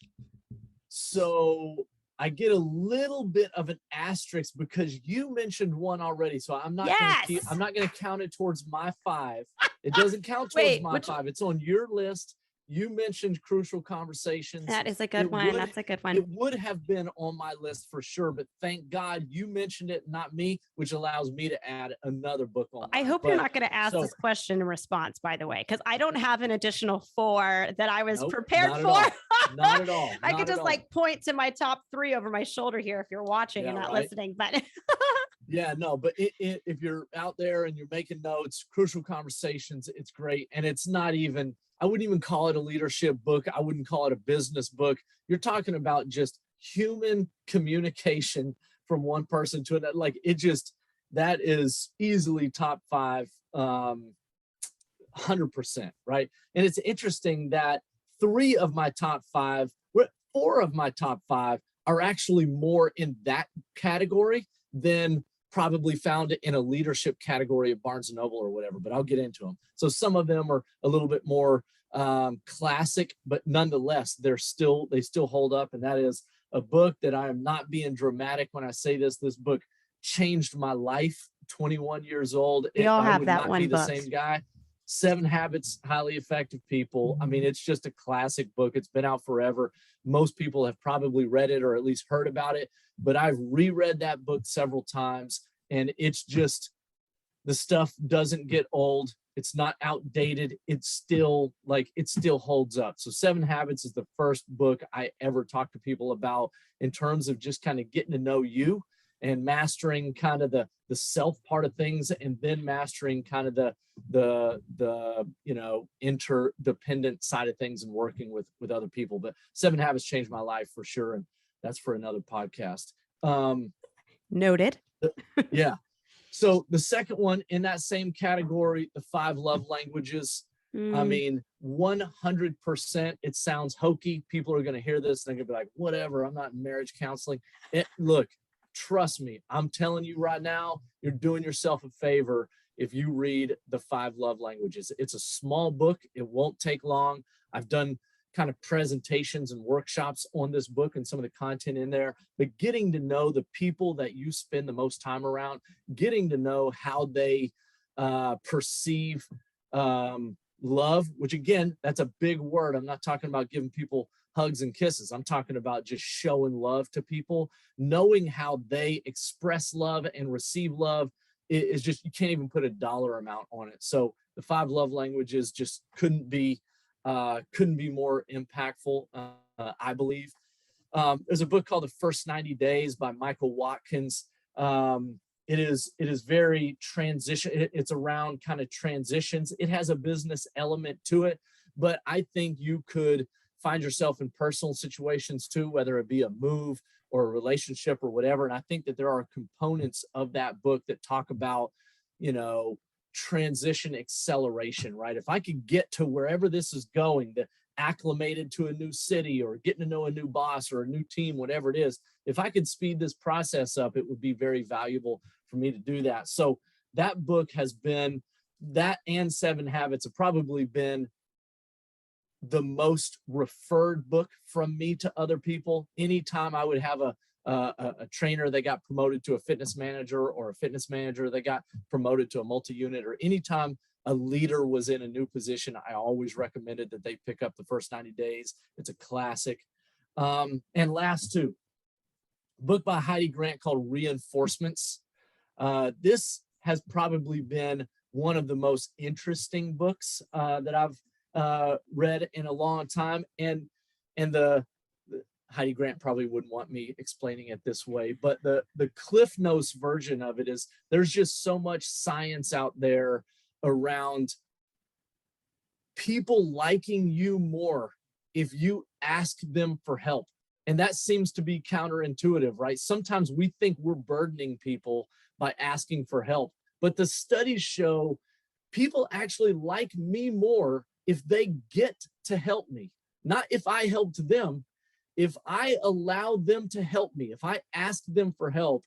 So I get a little bit of an asterisk because you mentioned one already. So I'm not going to count it towards my 5. It doesn't count towards my 5. It's on your list. You mentioned Crucial Conversations. That is a good one. That's a good one. It would have been on my list for sure, but thank God you mentioned it, not me, which allows me to add another book on. I hope you're not going to ask this question in response, by the way, because I don't have an additional 4 that I was prepared for. Not at all. I could just point to my top 3 over my shoulder here if you're watching and not listening, but yeah, no, but if you're out there and you're making notes, Crucial Conversations, it's great. And it's not even, I wouldn't even call it a leadership book. I wouldn't call it a business book. You're talking about just human communication from one person to another. Like it just, that is easily top five, 100%, right? And it's interesting that four of my top five are actually more in that category than probably found in a leadership category of Barnes and Noble or whatever, but I'll get into them. So some of them are a little bit more classic, but nonetheless, they still hold up. And that is a book that I am not being dramatic when I say this. This book changed my life. 21 years old. We all have would that not one be the book. same guy. 7 Habits, Highly Effective People. I mean, it's just a classic book. It's been out forever. Most people have probably read it or at least heard about it, but I've reread that book several times, and it's just, the stuff doesn't get old. It's not outdated. It still holds up. So 7 Habits is the first book I ever talk to people about in terms of just kind of getting to know you and mastering kind of the self part of things, and then mastering kind of the interdependent side of things and working with other people. But 7 Habits changed my life for sure, and that's for another podcast. Noted. Yeah. So the second one in that same category, the 5 Love Languages. I mean, 100%. It sounds hokey. People are going to hear this and they're going to be like, whatever, I'm not in marriage counseling. Look, trust me, I'm telling you right now, you're doing yourself a favor if you read the 5 Love Languages. It's a small book. It won't take long. I've done kind of presentations and workshops on this book and some of the content in there, but getting to know the people that you spend the most time around, getting to know how they perceive love, which again, that's a big word. I'm not talking about giving people hugs and kisses. I'm talking about just showing love to people, knowing how they express love and receive love is just, you can't even put a dollar amount on it. So the 5 Love Languages just couldn't be more impactful, I believe. There's a book called The First 90 Days by Michael Watkins. It is very transition. It's around kind of transitions. It has a business element to it, but I think you could find yourself in personal situations too, whether it be a move or a relationship or whatever. And I think that there are components of that book that talk about, transition acceleration, right? If I could get to wherever this is going, the acclimated to a new city or getting to know a new boss or a new team, whatever it is, if I could speed this process up, it would be very valuable for me to do that. So that book has been, that and 7 Habits have probably been the most referred book from me to other people. Anytime I would have a trainer that got promoted to a fitness manager, or a fitness manager that got promoted to a multi-unit, or anytime a leader was in a new position, I always recommended that they pick up The First 90 Days. It's a classic. And last two, a book by Heidi Grant called Reinforcements. This has probably been one of the most interesting books that I've read in a long time. And the Heidi Grant probably wouldn't want me explaining it this way, but the Cliff Notes version of it is, there's just so much science out there around people liking you more if you ask them for help. And that seems to be counterintuitive, right? Sometimes we think we're burdening people by asking for help, but the studies show people actually like me more if they get to help me, not if I helped them. If I allow them to help me, if I ask them for help,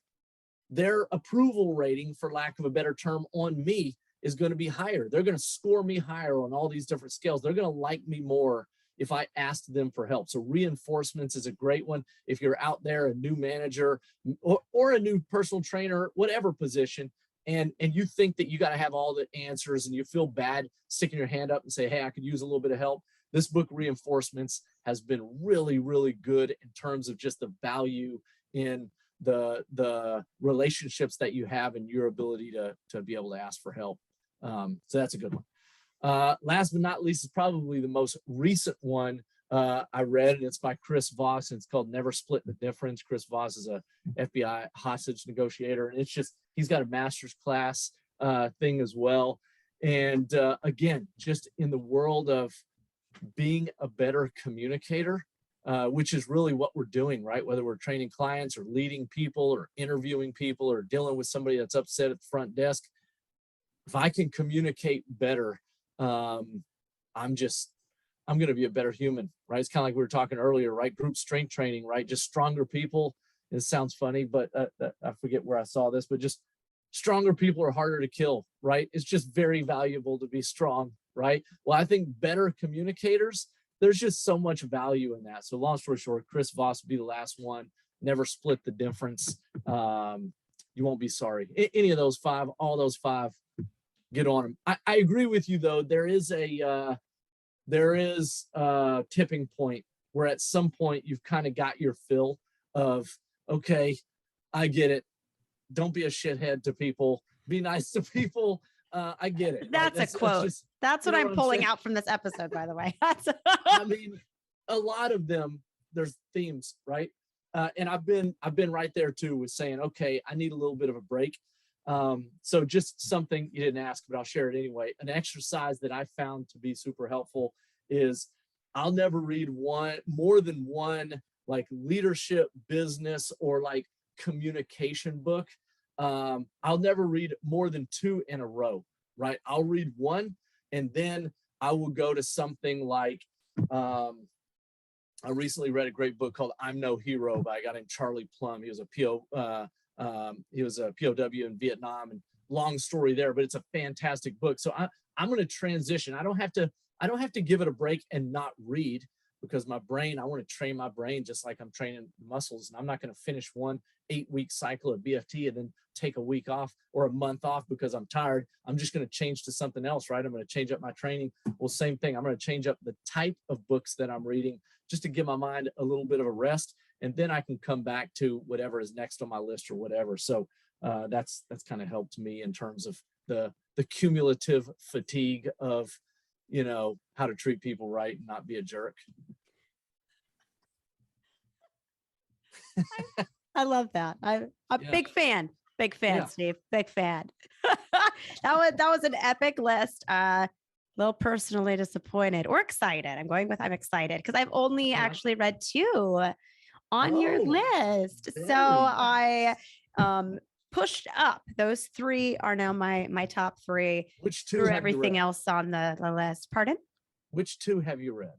their approval rating, for lack of a better term, on me is going to be higher. They're going to score me higher on all these different scales. They're going to like me more if I asked them for help. So Reinforcements is a great one. If you're out there, a new manager or a new personal trainer, whatever position, and you think that you got to have all the answers and you feel bad sticking your hand up and say, hey, I could use a little bit of help. This book, Reinforcements, has been really, really good in terms of just the value in the relationships that you have and your ability to be able to ask for help. So that's a good one. Last but not least is probably the most recent one I read, and it's by Chris Voss, and it's called Never Split the Difference. Chris Voss is a FBI hostage negotiator, and it's just, he's got a master's class thing as well. And again, just in the world of being a better communicator, which is really what we're doing, right? Whether we're training clients or leading people or interviewing people or dealing with somebody that's upset at the front desk. If I can communicate better, I'm going to be a better human, right? It's kind of like we were talking earlier, right? Group strength training, right? Just stronger people. It sounds funny, but I forget where I saw this, but just stronger people are harder to kill, right? It's just very valuable to be strong, right? Well, I think better communicators, there's just so much value in that. So long story short, Chris Voss would be the last one. Never split the difference. You won't be sorry. Any of those five, all those five, get on them. I agree with you though. There is a tipping point where at some point you've kind of got your fill of, okay, I get it. Don't be a shithead to people. Be nice to people. I get it. That's a quote. That's what I'm pulling out from this episode, by the way. I mean, a lot of them, there's themes, right? And I've been right there too with saying, okay, I need a little bit of a break. So just something you didn't ask, but I'll share it anyway. An exercise that I found to be super helpful is I'll never read more than one like leadership, business, or like communication book. I'll never read more than two in a row, right? I'll read one and then I will go to something like, I recently read a great book called I'm No Hero by a guy named Charlie Plum. He was a POW in Vietnam, and long story there, but it's a fantastic book. So I'm going to transition. I don't have to give it a break and not read, because my brain, I want to train my brain just like I'm training muscles. And I'm not going to finish one 8-week cycle of BFT and then take a week off or a month off because I'm tired. I'm just going to change to something else, right? I'm going to change up my training. Well, same thing. I'm going to change up the type of books that I'm reading just to give my mind a little bit of a rest. And then I can come back to whatever is next on my list or whatever. So that's kind of helped me in terms of the cumulative fatigue of, how to treat people right and not be a jerk. I love that. I'm a big fan. Big fan, yeah. Steve. Big fan. That was an epic list. A little personally disappointed or excited. I'm excited because I've only actually read 2 on your list. So I pushed up. Those 3 are now my top 3. Which 2 through everything else on the list. Pardon? Which 2 have you read?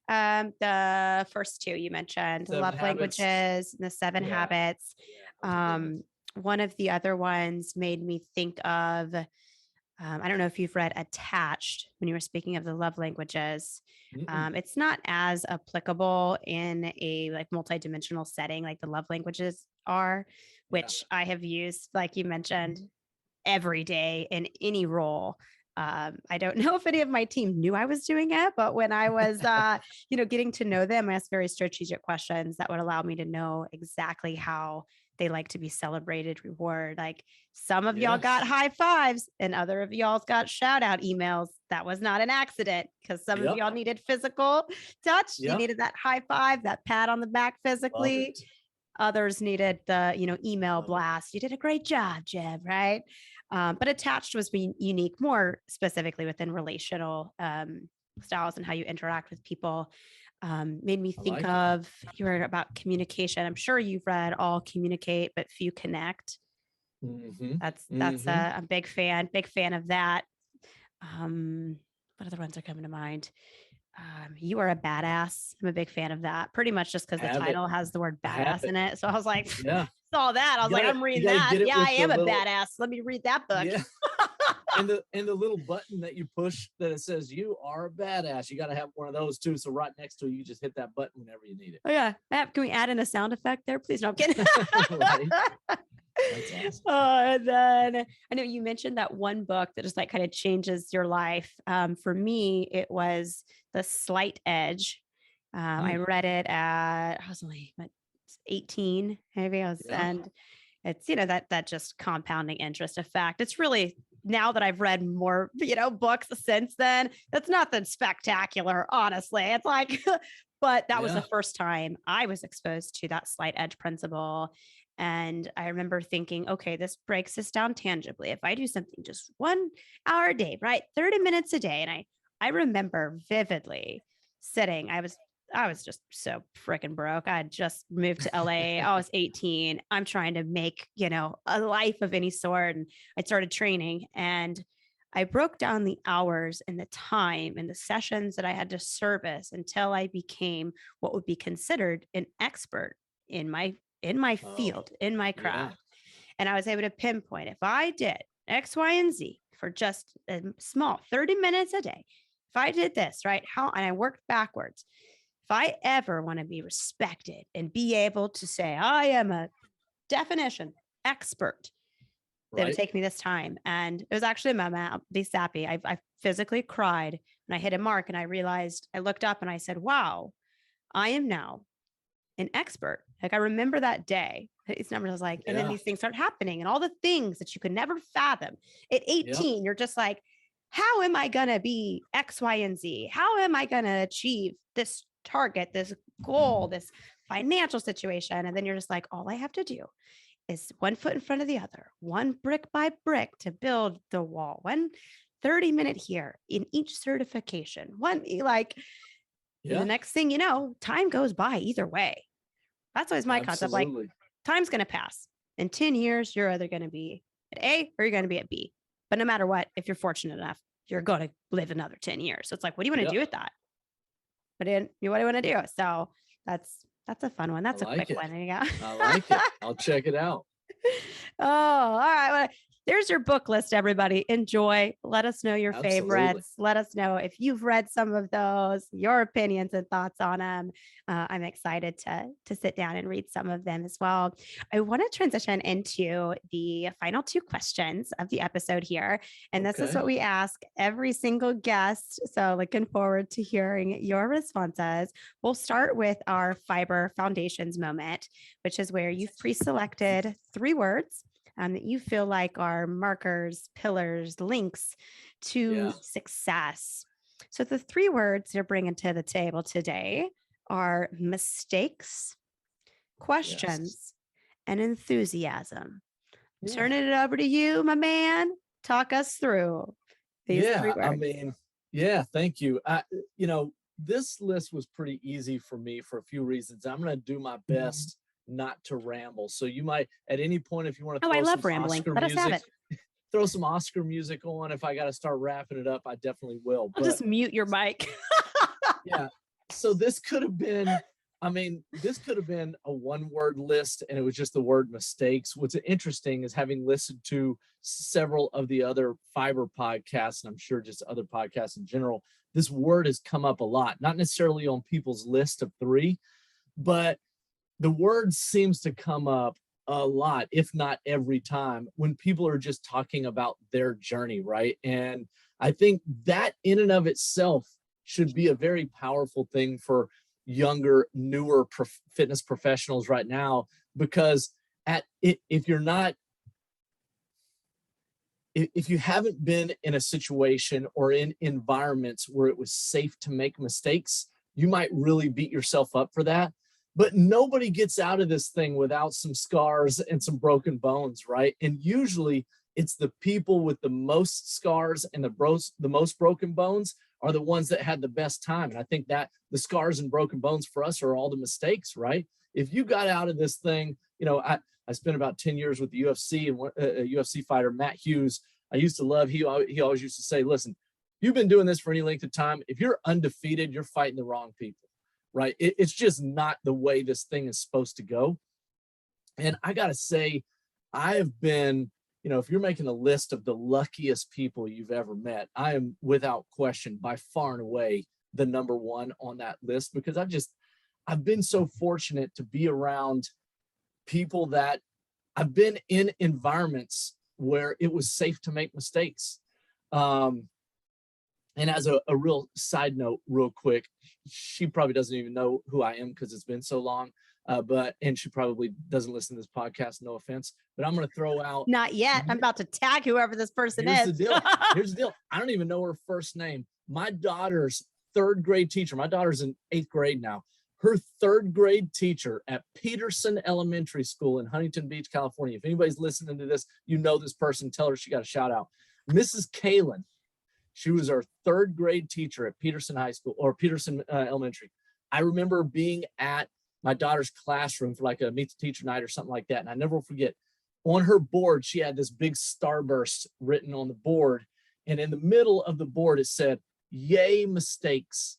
The first 2 you mentioned, the love languages and the 7 habits. One of the other ones made me think of, I don't know if you've read Attached when you were speaking of the love languages. It's not as applicable in a like multidimensional setting like the love languages are, which I have used, like you mentioned, every day in any role. I don't know if any of my team knew I was doing it, but when I was, getting to know them, I asked very strategic questions that would allow me to know exactly how they like to be celebrated, reward. Like some of y'all got high fives and other of y'all's got shout out emails. That was not an accident because some of y'all needed physical touch. You needed that high five, that pat on the back physically. Others needed the, email blast. You did a great job, Jeb, right? But Attached was being unique, more specifically within relational styles and how you interact with people. Made me think of, you were about communication. I'm sure you've read All Communicate, but Few Connect. That's a big fan of that. What other ones are coming to mind? You Are a Badass. I'm a big fan of that, pretty much just because the title has the word badass in it. So I was like, saw that. I was like, I'm reading that. Yeah, I am a badass. Let me read that book. Yeah. and the little button that you push that it says you are a badass. You got to have one of those too. So right next to it, you just hit that button whenever you need it. Oh yeah. Can we add in a sound effect there? Please. No, I'm kidding. Right. That's awesome. And then I know you mentioned that one book that just like kind of changes your life. For me, it was The Slight Edge. I read it at, I was only 18, maybe and it's, that just compounding interest effect. It's really, now that I've read more, books since then, that's nothing spectacular, honestly. It's like, but that was the first time I was exposed to that slight edge principle. And I remember thinking, okay, this breaks this down tangibly. If I do something just 1 hour a day, right? 30 minutes a day. And I remember vividly sitting, I was I was just so freaking broke. I had just moved to LA. I was 18. I'm trying to make, a life of any sort. And I started training, and I broke down the hours and the time and the sessions that I had to service until I became what would be considered an expert in my Oh, field, in my yeah. craft. And I was able to pinpoint if I did X, Y, and Z for just a small 30 minutes a day, if I did this, right? And I worked backwards. If I ever want to be respected and be able to say, I am a definition expert, it would Right. take me this time. And it was actually a moment, I'll be sappy. I physically cried and I hit a mark, and I realized, I looked up and I said, wow, I am now an expert. Like, I remember that day. These numbers, I was like, and then Yeah. these things start happening, and all the things that you could never fathom. At Yep. 18, you're just like, how am I going to be X, Y, and Z? How am I going to achieve this target, this goal, this financial situation? And then you're just like, all I have to do is one foot in front of the other, one brick by brick to build the wall, one 30-minute here in each certification. One, like, the Yeah. next thing you know, time goes by either way. That's always my concept. Like, Absolutely. time's going to pass. In 10 years, you're either going to be at A or you're going to be at B. But no matter what, if you're fortunate enough, you're going to live another 10 years. So it's like, what do you want to Yep. do with that? What do you want to do? So that's a fun one. I That's a like quick it. one. There you go. I like it. I'll check it out. Oh, all right. Well, there's your book list, everybody. Enjoy. Let us know your Absolutely. favorites. Let us know if you've read some of those, your opinions and thoughts on them. I'm excited to sit down and read some of them as well. I want to transition into the final two questions of the episode here. And this is Okay. what we ask every single guest. So looking forward to hearing your responses. We'll start with our Fiber Foundations moment, which is where you've pre-selected 3 words that you feel like are markers, pillars, links to Yeah. success. So the 3 words you're bringing to the table today are mistakes, Yes. questions, and enthusiasm. Yeah. Turning it over to you, my man. Talk us through these 3 Yeah. I words. mean, yeah, thank you. This list was pretty easy for me for a few reasons. I'm going to do my best not to ramble. So you might, at any point, if you want to Oh, I throw some love rambling. Oscar Let us have music, it. throw some Oscar music on. If I got to start wrapping it up, I definitely will. I'll But just mute your mic. yeah, so this could have been, this could have been a 1-word list, and it was just the word mistakes. What's interesting is, having listened to several of the other fiber podcasts, and I'm sure just other podcasts in general, this word has come up a lot, not necessarily on people's list of 3, but the word seems to come up a lot, if not every time, when people are just talking about their journey, right? And I think that in and of itself should be a very powerful thing for younger, newer fitness professionals right now, because if you're not, if you haven't been in a situation or in environments where it was safe to make mistakes, you might really beat yourself up for that. But nobody gets out of this thing without some scars and some broken bones, right? And usually it's the people with the most scars and the most broken bones are the ones that had the best time. And I think that the scars and broken bones for us are all the mistakes, right? If you got out of this thing, I spent about 10 years with the UFC, and a UFC fighter, Matt Hughes, I used to love, he always used to say, listen, you've been doing this for any length of time. If you're undefeated, you're fighting the wrong people, right? It's just not the way this thing is supposed to go. And I got to say, I have been, if you're making a list of the luckiest people you've ever met, I am without question by far and away the number 1 on that list, because I've been so fortunate to be around people that I've been in environments where it was safe to make mistakes. And as a real side note, real quick, she probably doesn't even know who I am because it's been so long. And she probably doesn't listen to this podcast, no offense, but I'm going to throw out. Not yet. I'm about to tag whoever this person Here's is. the deal. Here's the deal. I don't even know her first name. My daughter's 3rd grade teacher, my daughter's in 8th grade now. Her 3rd grade teacher at Peterson Elementary School in Huntington Beach, California. If anybody's listening to this, you know this person, tell her she got a shout out. Mrs. Kalen. She was our 3rd grade teacher at Peterson High School, or Peterson Elementary. I remember being at my daughter's classroom for like a meet the teacher night or something like that. And I never will forget, on her board, she had this big starburst written on the board. And in the middle of the board, it said, "Yay, mistakes."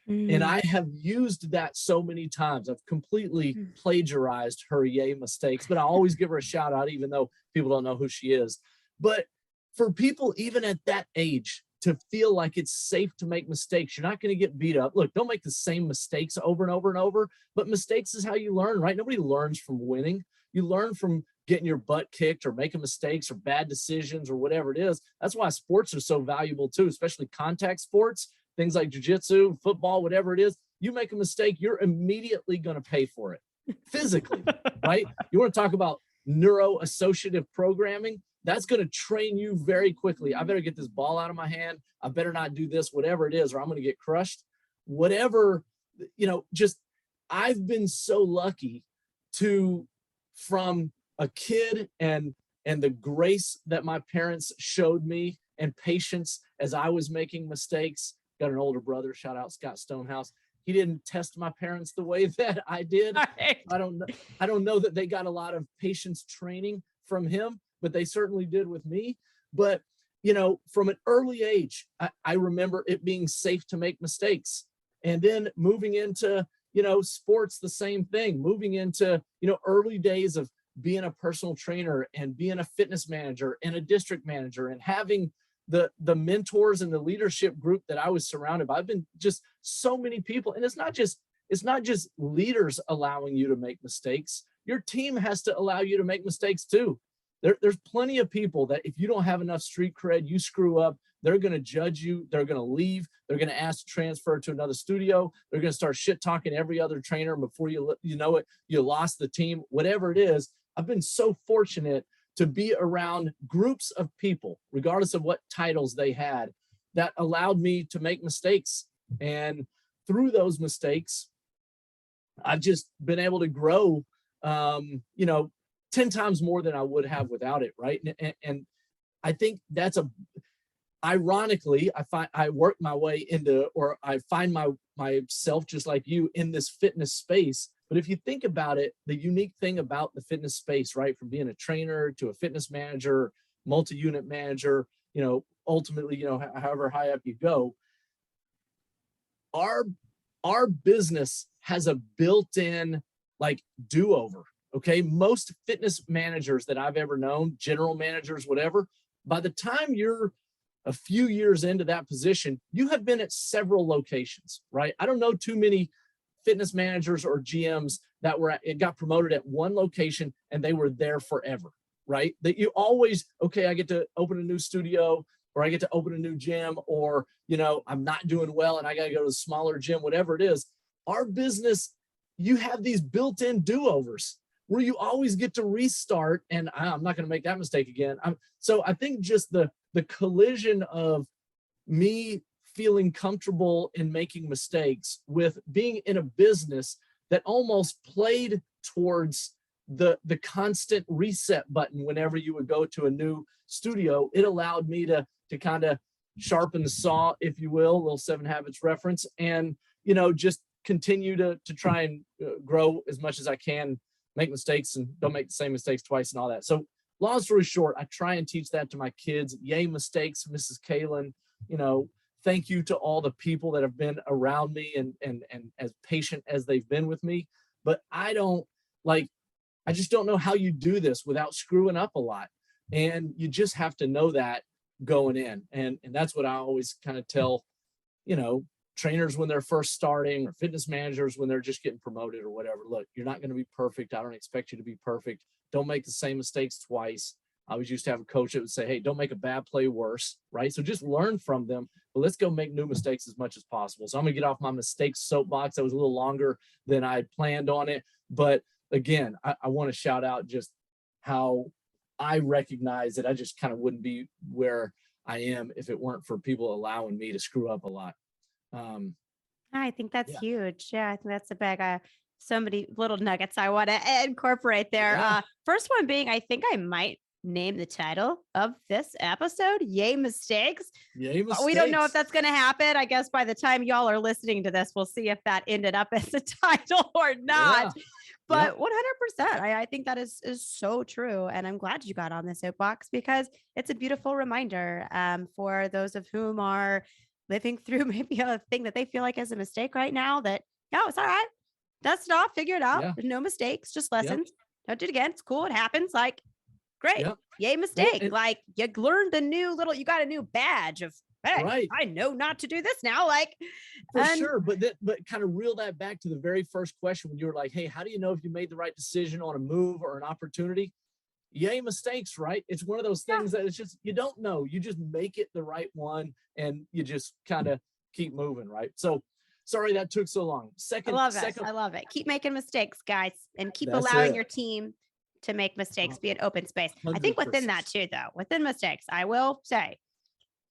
And Mm. I have used that so many times. I've completely Mm. plagiarized her "Yay, mistakes," but I always give her a shout out, even though people don't know who she is. But for people, even at that age, to feel like it's safe to make mistakes, you're not going to get beat up. Look, don't make the same mistakes over and over and over, but mistakes is how you learn, right? Nobody learns from winning. You learn from getting your butt kicked or making mistakes or bad decisions or whatever it is. That's why sports are so valuable too, especially contact sports, things like jujitsu, football, whatever it is. You make a mistake, you're immediately going to pay for it physically, right? You want to talk about neuroassociative programming? That's going to train you very quickly. I better get this ball out of my hand. I better not do this, whatever it is, or I'm going to get crushed. Whatever, just I've been so lucky to, from a kid, and the grace that my parents showed me and patience as I was making mistakes. Got an older brother, shout out Scott Stonehouse. He didn't test my parents the way that I did. Right. I don't know that they got a lot of patience training from him, but they certainly did with me. But from an early age, I remember it being safe to make mistakes. And then moving into sports, the same thing. Moving into early days of being a personal trainer and being a fitness manager and a district manager, and having the mentors and the leadership group that I was surrounded by. I've been just so many people, and it's not just leaders allowing you to make mistakes. Your team has to allow you to make mistakes too. There's plenty of people that if you don't have enough street cred, you screw up, they're going to judge you. They're going to leave. They're going to ask to transfer to another studio. They're going to start shit talking every other trainer. Before you know it, you lost the team, whatever it is. I've been so fortunate to be around groups of people, regardless of what titles they had, that allowed me to make mistakes. And through those mistakes, I've just been able to grow, 10 times more than I would have without it. Right. And I think that's ironically, I work my way into, or I find myself just like you in this fitness space. But if you think about it, the unique thing about the fitness space, right, from being a trainer to a fitness manager, multi-unit manager, ultimately, however high up you go, our business has a built-in like do-over. Okay. Most fitness managers that I've ever known, general managers, whatever, by the time you're a few years into that position, you have been at several locations, right? I don't know too many fitness managers or GMs that got promoted at one location and they were there forever, right? That you always, okay, I get to open a new studio, or I get to open a new gym, or, I'm not doing well and I got to go to a smaller gym, whatever it is. Our business, you have these built-in do-overs where you always get to restart, and I'm not going to make that mistake again. So I think just the collision of me feeling comfortable in making mistakes with being in a business that almost played towards the constant reset button whenever you would go to a new studio, it allowed me to kind of sharpen the saw, if you will, a little Seven Habits reference, and just continue to try and grow as much as I can, make mistakes and don't make the same mistakes twice and all that. So long story short, I try and teach that to my kids. Yay, mistakes, Mrs. Kalen. Thank you to all the people that have been around me and as patient as they've been with me. But I just don't know how you do this without screwing up a lot. And you just have to know that going in. And that's what I always kind of tell, trainers when they're first starting, or fitness managers when they're just getting promoted or whatever. Look, you're not going to be perfect. I don't expect you to be perfect. Don't make the same mistakes twice. I always used to have a coach that would say, hey, don't make a bad play worse, right? So just learn from them, but let's go make new mistakes as much as possible. So I'm going to get off my mistakes soapbox. That was a little longer than I planned on it. But again, I want to shout out just how I recognize that I just kind of wouldn't be where I am if it weren't for people allowing me to screw up a lot. I think that's Yeah. huge. Yeah, I think that's a big, so many little nuggets I want to incorporate there. Yeah. First one being, I think I might name the title of this episode, Yay Mistakes. Yay mistakes. We don't know if that's going to happen. I guess by the time y'all are listening to this, we'll see if that ended up as a title or not. Yeah. But 100%, I think that is so true. And I'm glad you got on the soapbox because it's a beautiful reminder for those of whom are living through maybe a thing that they feel like is a mistake right now that, no, it's all right. Dust it off, figure it out. There's no mistakes, just lessons. Don't do it again. It's cool. It happens. Like, great. Yay, mistake. Well, you learned you got a new badge of, hey, I know not to do this now. Like, for sure. But kind of reel that back to the very first question when you were like, hey, how do you know if you made the right decision on a move or an opportunity? Yay, mistakes, right? It's one of those things that it's just, you don't know. You just make it the right one and you just kind of keep moving, right? So sorry that took so long. I love it. Keep making mistakes, guys, and keep allowing your team to make mistakes, be an open space. 100%. I think within that too, though, within mistakes, I will say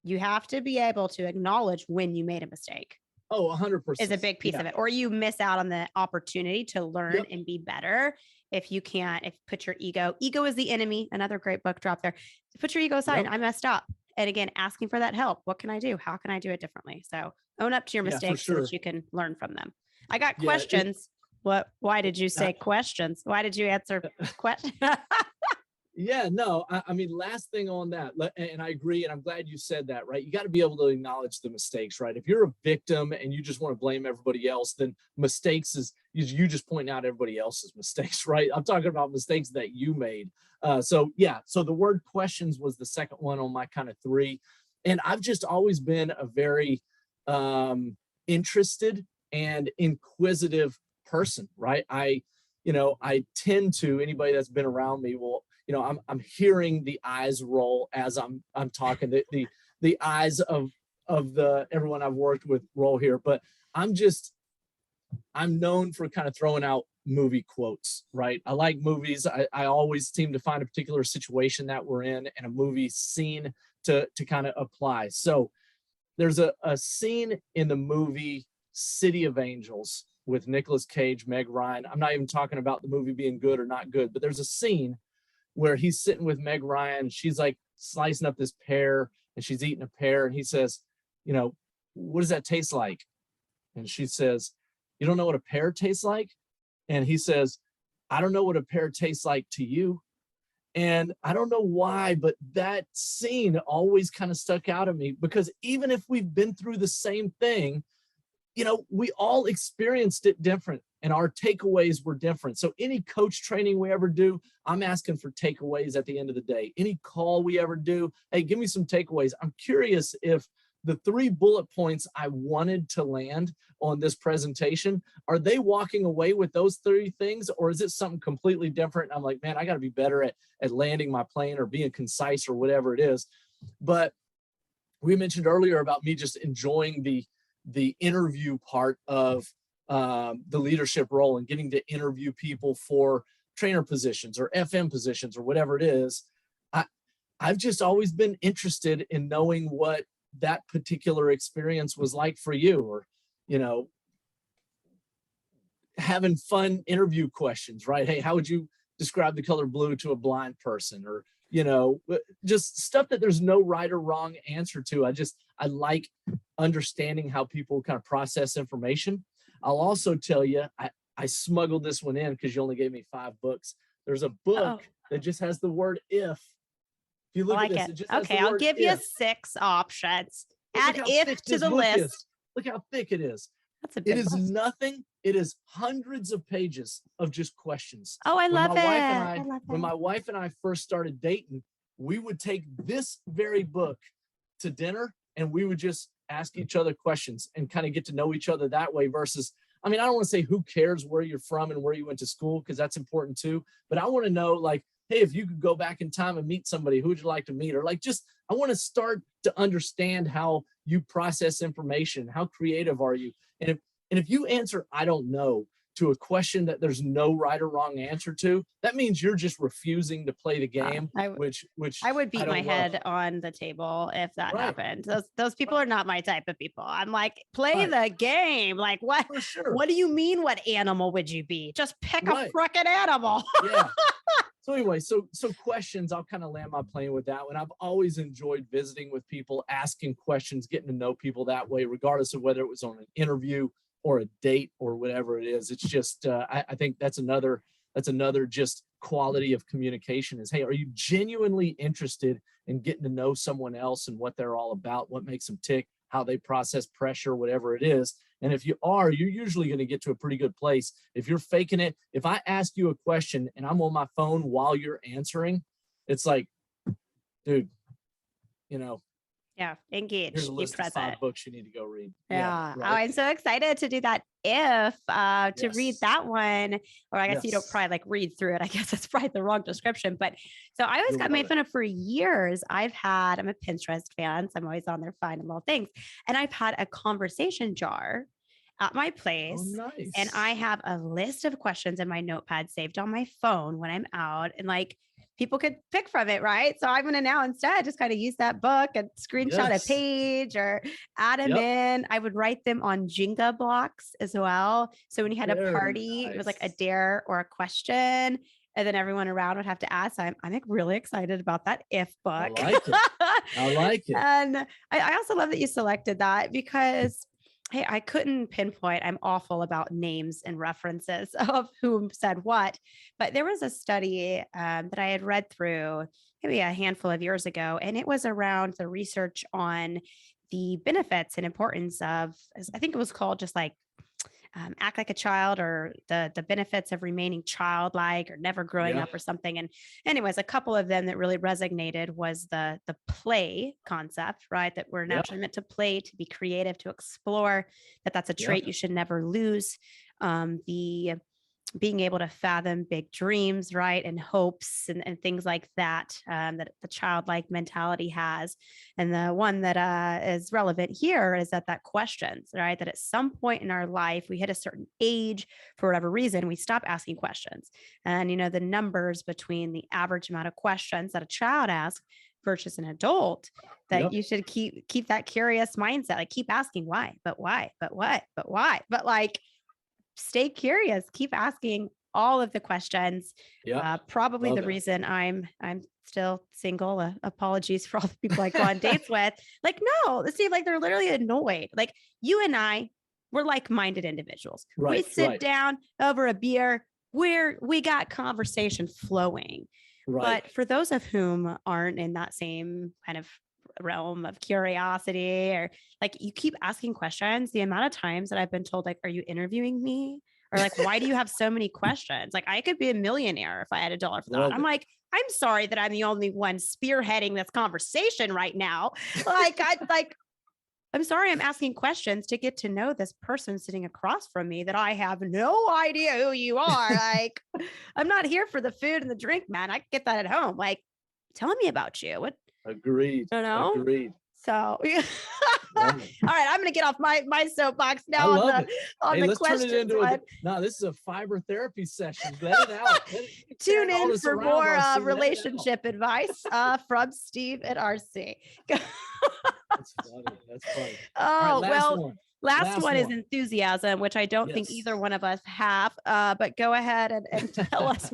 you have to be able to acknowledge when you made a mistake. Oh, 100% is a big piece of it. Or you miss out on the opportunity to learn and be better. If you can't, put your ego is the enemy. Another great book drop there. Put your ego aside. I messed up. And again, asking for that help. What can I do? How can I do it differently? So own up to your mistakes so that you can learn from them. I got questions. Why did you say questions? Why did you answer questions? I mean, last thing on that, and I agree, and I'm glad you said that, right? You got to be able to acknowledge the mistakes, right? If you're a victim and you just want to blame everybody else, then mistakes is you just pointing out everybody else's mistakes, right? I'm talking about mistakes that you made. So the word questions was the second one on my kind of three. And I've just always been a very interested and inquisitive person, right? I tend to, anybody that's been around me will, I'm hearing the eyes roll as I'm talking, the eyes of the everyone I've worked with roll here, but I'm known for kind of throwing out movie quotes, right? I like movies. I always seem to find a particular situation that we're in and a movie scene to kind of apply. So there's a scene in the movie City of Angels with Nicolas Cage, Meg Ryan. I'm not even talking about the movie being good or not good, but there's a scene where he's sitting with Meg Ryan. She's like slicing up this pear and she's eating a pear. And he says, what does that taste like? And she says, you don't know what a pear tastes like? And he says, I don't know what a pear tastes like to you. And I don't know why, but that scene always kind of stuck out at me because even if we've been through the same thing, we all experienced it different and our takeaways were different. So any coach training we ever do, I'm asking for takeaways at the end of the day. Any call we ever do, hey, give me some takeaways. I'm curious if the 3 bullet points I wanted to land on this presentation, are they walking away with those 3 things or is it something completely different? I'm like, man, I got to be better at landing my plane or being concise or whatever it is. But we mentioned earlier about me just enjoying the interview part of the leadership role and getting to interview people for trainer positions or FM positions or whatever it is. I've just always been interested in knowing what that particular experience was like for you, or, having fun interview questions, right? Hey, how would you describe the color blue to a blind person? Or, just stuff that there's no right or wrong answer to. I like understanding how people kind of process information. I'll also tell you, I smuggled this one in because you only gave me 5 books. There's a book that just has the word if. If you look at this, it just has the word I'll give you 6 options. Add if to the list. Look how thick it is. That's a big list. Nothing. It is hundreds of pages of just questions. I love it. When my wife and I first started dating, we would take this very book to dinner and we would just ask each other questions and kind of get to know each other that way versus, I mean, I don't want to say who cares where you're from and where you went to school, because that's important too. But I want to know, like, hey, if you could go back in time and meet somebody, who would you like to meet? Or like, just, I want to start to understand how you process information. How creative are you? And if you answer, I don't know, to a question that there's no right or wrong answer to, that means you're just refusing to play the game, which I would beat my head on the table if that happened. Those people are not my type of people. I'm like, play the game. Like, what? What do you mean? What animal would you be? Just pick a frickin' animal. So anyway, so questions, I'll kind of land my plane with that one. I've always enjoyed visiting with people, asking questions, getting to know people that way, regardless of whether it was on an interview or a date or whatever it is. It's just, I think that's another just quality of communication is, hey, are you genuinely interested in getting to know someone else and what they're all about, what makes them tick, how they process pressure, whatever it is. And if you are, you're usually going to get to a pretty good place. If you're faking it, if I ask you a question and I'm on my phone while you're answering, it's like, dude, you know, Yeah, engage, here's a be list of present. 5 books you need to go read. Yeah. Right. Oh, I'm so excited to do that. To read that one, or I guess you don't probably like read through it. I guess that's probably the wrong description. But so I always got made fun of for years. I'm a Pinterest fan, so I'm always on there finding little things. And I've had a conversation jar at my place. Oh, nice. And I have a list of questions in my notepad saved on my phone when I'm out, and like people could pick from it, right? So I'm going to now instead just kind of use that book and screenshot a page or add them in. I would write them on Jenga blocks as well. So when you had a party, it was like a dare or a question, and then everyone around would have to ask. I'm like really excited about that if book. I like it. I like it. And I also love that you selected that because hey, I couldn't pinpoint. I'm awful about names and references of whom said what, but there was a study that I had read through maybe a handful of years ago, and it was around the research on the benefits and importance of, I think it was called just like act like a child, or the benefits of remaining childlike or never growing up or something. And anyways, a couple of them that really resonated was the play concept, right? That we're naturally meant to play, to be creative, to explore, that's a trait you should never lose. The being able to fathom big dreams, right? And hopes and things like that, that the childlike mentality has. And the one that is relevant here is that questions, right? That at some point in our life, we hit a certain age for whatever reason, we stop asking questions. And, you know, the numbers between the average amount of questions that a child asks versus an adult, that you should keep that curious mindset, like keep asking why, but why, but what, but why, but like, stay curious, keep asking all of the questions. Probably love the reason I'm still single. Apologies for all the people I go on dates with. Like, no, let's see, like they're literally annoyed. Like you and I, we're like-minded individuals. We sit down over a beer, we got conversation flowing. But for those of whom aren't in that same kind of realm of curiosity, or like you keep asking questions, the amount of times that I've been told, like, are you interviewing me? Or like, why do you have so many questions? Like I could be a millionaire if I had $1 for that. I'm like, I'm sorry that I'm the only one spearheading this conversation right now. I'm sorry, I'm asking questions to get to know this person sitting across from me that I have no idea who you are. Like, I'm not here for the food and the drink, man. I can get that at home. Like, tell me about you. What? Agreed. You know? Agreed. So, all right, I'm going to get off my soapbox now on the questions. No, this is a fiber therapy session. Let it out. Tune in for more relationship advice from Steve at RC. That's funny. That's funny. Oh, right, last one is enthusiasm, which I don't think either one of us have. But go ahead and tell us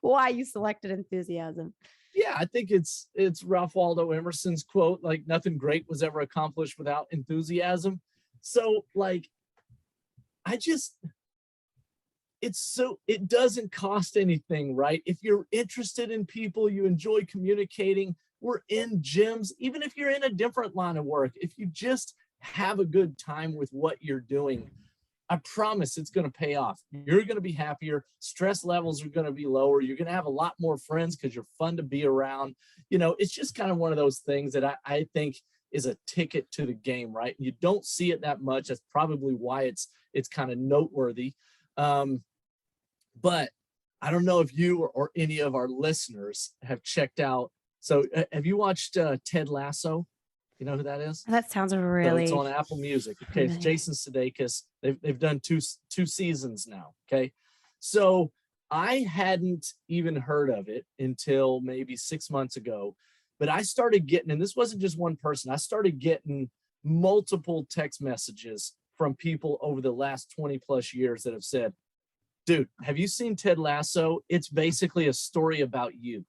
why you selected enthusiasm. Yeah, I think it's Ralph Waldo Emerson's quote, like nothing great was ever accomplished without enthusiasm. So like, it doesn't cost anything, right? If you're interested in people, you enjoy communicating, we're in gyms, even if you're in a different line of work, if you just have a good time with what you're doing, I promise it's going to pay off. You're going to be happier. Stress levels are going to be lower. You're going to have a lot more friends because you're fun to be around. You know, it's just kind of one of those things that I think is a ticket to the game, right? You don't see it that much. That's probably why it's kind of noteworthy. But I don't know if you or any of our listeners have checked out. So have you watched Ted Lasso? You know who that is? That sounds really. So it's on Apple Music. Okay, it's Jason Sudeikis. They've done two seasons now. Okay, so I hadn't even heard of it until maybe 6 months ago, but I started getting, and this wasn't just one person. I started getting multiple text messages from people over the last 20 plus years that have said, dude, have you seen Ted Lasso? It's basically a story about you.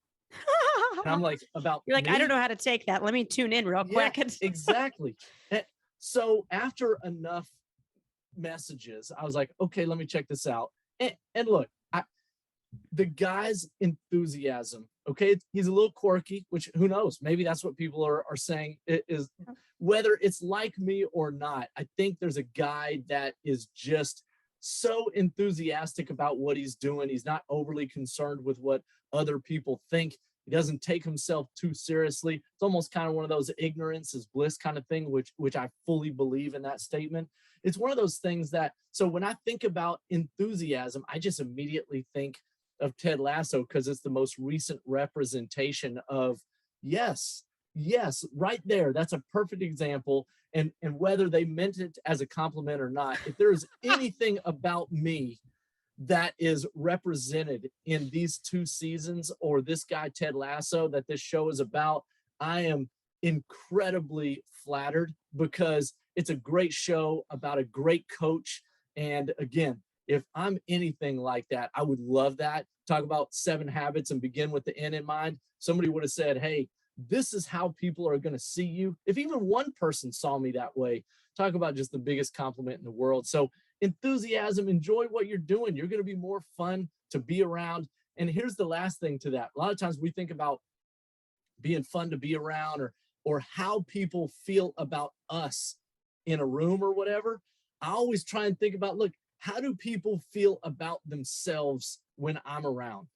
And I'm like, about You're like, I don't me? know how to take that. Let me tune in real Yeah, quick. exactly. And so after enough messages, I was like, okay, let me check this out. And look, the guy's enthusiasm, okay, he's a little quirky, which who knows, maybe that's what people are saying is, whether it's like me or not. I think there's a guy that is just so enthusiastic about what he's doing. He's not overly concerned with what other people think. He doesn't take himself too seriously. It's almost kind of one of those ignorance is bliss kind of thing, which I fully believe in that statement. It's one of those things that, so when I think about enthusiasm, I just immediately think of Ted Lasso because it's the most recent representation of, yes, yes, right there. That's a perfect example. And whether they meant it as a compliment or not, if there's anything about me that is represented in these 2 seasons, or this guy Ted Lasso that this show is about, I am incredibly flattered because it's a great show about a great coach. And again, if I'm anything like that, I would love that. Talk about 7 habits and begin with the end in mind. Somebody would have said, hey, this is how people are going to see you. If even one person saw me that way, talk about just the biggest compliment in the world. So enthusiasm, enjoy what you're doing. You're going to be more fun to be around. And here's the last thing to that. A lot of times we think about being fun to be around, or how people feel about us in a room or whatever. I always try and think about, look, how do people feel about themselves when I'm around?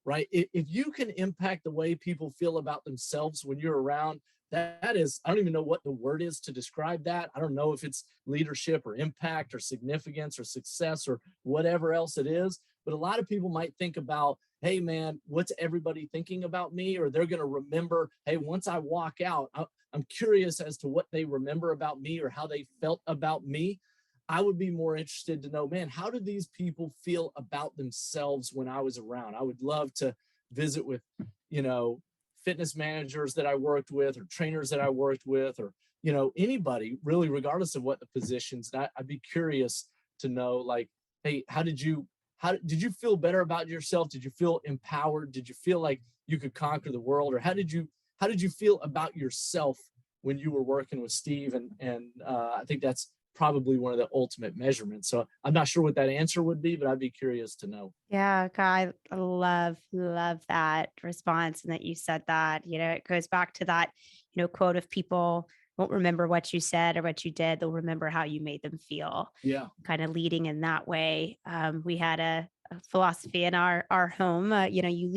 Right? If you can impact the way people feel about themselves when you're around, that is, I don't even know what the word is to describe that. I don't know if it's leadership or impact or significance or success or whatever else it is. But a lot of people might think about, hey, man, what's everybody thinking about me? Or they're going to remember, hey, once I walk out, I'm curious as to what they remember about me or how they felt about me. I would be more interested to know, man, how do these people feel about themselves when I was around? I would love to visit with, fitness managers that I worked with, or trainers that I worked with, or, anybody really, regardless of what the positions. And I'd be curious to know, like, hey, how did you feel better about yourself? Did you feel empowered? Did you feel like you could conquer the world? Or how did you feel about yourself when you were working with Steve? And I think that's probably one of the ultimate measurements. So I'm not sure what that answer would be, but I'd be curious to know. Yeah, God, I love that response and that you said that. It goes back to that, quote of people won't remember what you said or what you did. They'll remember how you made them feel, Yeah. kind of leading in that way. We had a philosophy in our home. You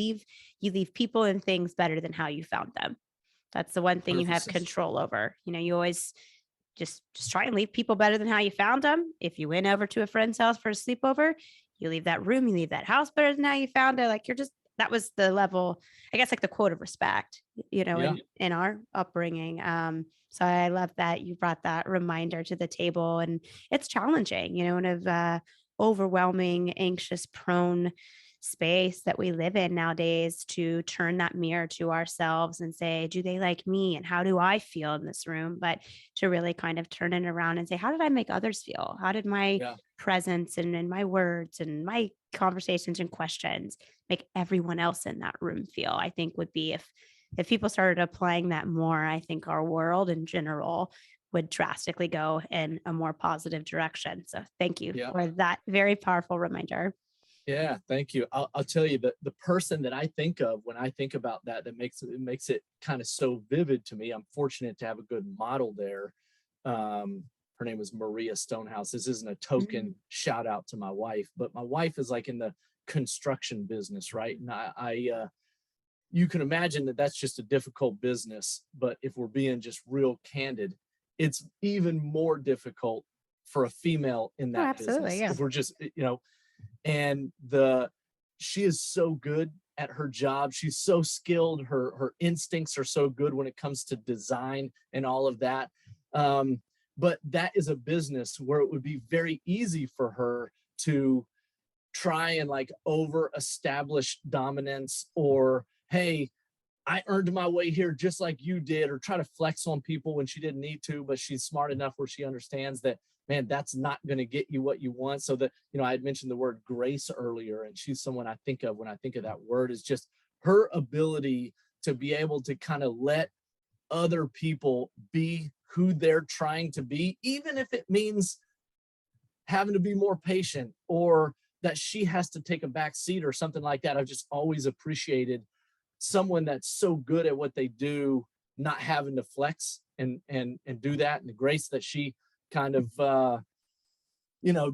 leave people and things better than how you found them. That's the one thing you have 100%. control over. You always just try and leave people better than how you found them. If you went over to a friend's house for a sleepover, you leave that room, you leave that house better than how you found it. Like that was the level, I guess, like the quote of respect, Yeah. in our upbringing. So I love that you brought that reminder to the table, and it's challenging, in a overwhelming, anxious, prone space that we live in nowadays, to turn that mirror to ourselves and say, do they like me? And how do I feel in this room? But to really kind of turn it around and say, how did I make others feel? How did my Yeah. presence and my words and my conversations and questions make everyone else in that room feel? I think would be, if people started applying that more, I think our world in general would drastically go in a more positive direction. So thank you Yeah. for that very powerful reminder. Yeah, thank you. I'll tell you, the person that I think of when I think about that makes it kind of so vivid to me. I'm fortunate to have a good model there. Her name was Maria Stonehouse. This isn't a token shout out to my wife, but my wife is like in the construction business, right? And you can imagine that that's just a difficult business. But if we're being just real candid, it's even more difficult for a female in Oh, that absolutely. business. Yeah. If we're just, and she is so good at her job. She's so skilled. Her instincts are so good when it comes to design and all of that. But that is a business where it would be very easy for her to try and like over establish dominance, or, hey, I earned my way here just like you did, or try to flex on people when she didn't need to. But she's smart enough where she understands that man, that's not going to get you what you want. So that, I had mentioned the word grace earlier, and she's someone I think of when I think of that word, is just her ability to be able to kind of let other people be who they're trying to be, even if it means having to be more patient, or that she has to take a back seat or something like that. I've just always appreciated someone that's so good at what they do, not having to flex and do that. And the grace that she kind of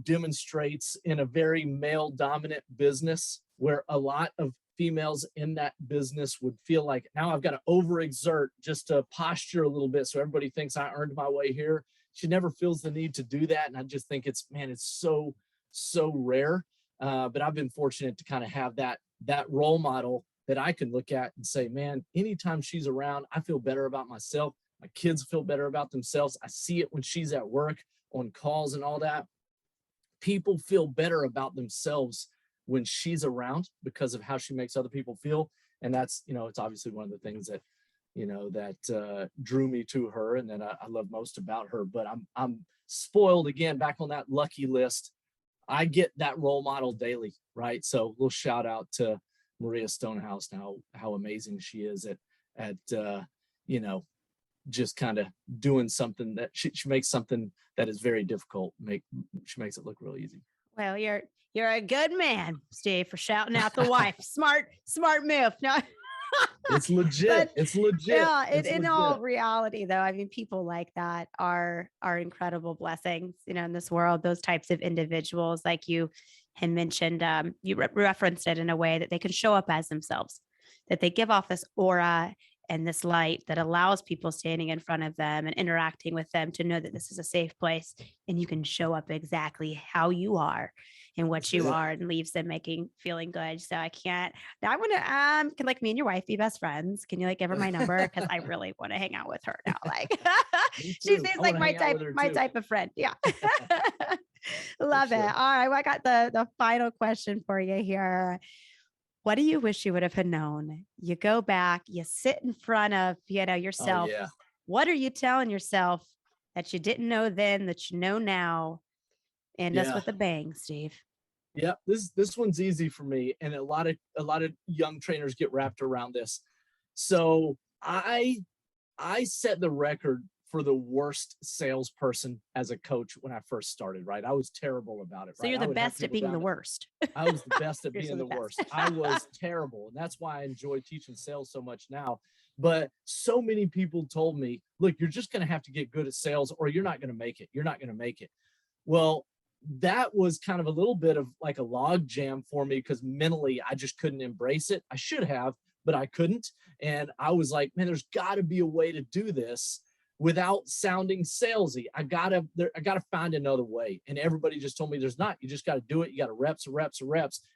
demonstrates in a very male dominant business, where a lot of females in that business would feel like, now I've got to overexert just to posture a little bit so everybody thinks I earned my way here. She never feels the need to do that. And I just think it's so rare. But I've been fortunate to kind of have that role model that I can look at and say, man, anytime she's around, I feel better about myself. My kids feel better about themselves. I see it when she's at work, on calls and all that. People feel better about themselves when she's around because of how she makes other people feel. And that's, it's obviously one of the things that, drew me to her, and that I love most about her. But I'm spoiled again, back on that lucky list. I get that role model daily, right? So a little shout out to Maria Stonehouse, now how amazing she is at just kind of doing something that she makes something that is very difficult. She makes it look real easy. Well, you're a good man, Steve, for shouting out the wife. Smart move. No. It's legit. It's legit. Yeah, it's in legit. all reality, though, I mean, people like that are incredible blessings, in this world. Those types of individuals, like you had mentioned, you referenced it in a way that they can show up as themselves, that they give off this aura and this light that allows people standing in front of them and interacting with them to know that this is a safe place and you can show up exactly how you are and what you are, and leaves them feeling good. So I want to, can like me and your wife be best friends? Can you like give her my number? Cause I really want to hang out with her now. Like she seems like my type of friend. Yeah. Love it. All right. Well, I got the final question for you here. What do you wish you would have known? You go back, you sit in front of, yourself. Oh, yeah. What are you telling yourself that you didn't know then that you know now? And us with a bang, Steve. Yeah, this one's easy for me, and a lot of young trainers get wrapped around this. So I set the record for the worst salesperson as a coach when I first started, right? I was terrible about it. So you're the best at being the worst. I was the best at being the worst. I was terrible. And that's why I enjoy teaching sales so much now. But so many people told me, look, you're just going to have to get good at sales or you're not going to make it. You're not going to make it. Well, that was kind of a little bit of like a log jam for me, because mentally I just couldn't embrace it. I should have, but I couldn't. And I was like, man, there's got to be a way to do this without sounding salesy. I gotta find another way. And everybody just told me there's not. You just got to do it. You got to reps,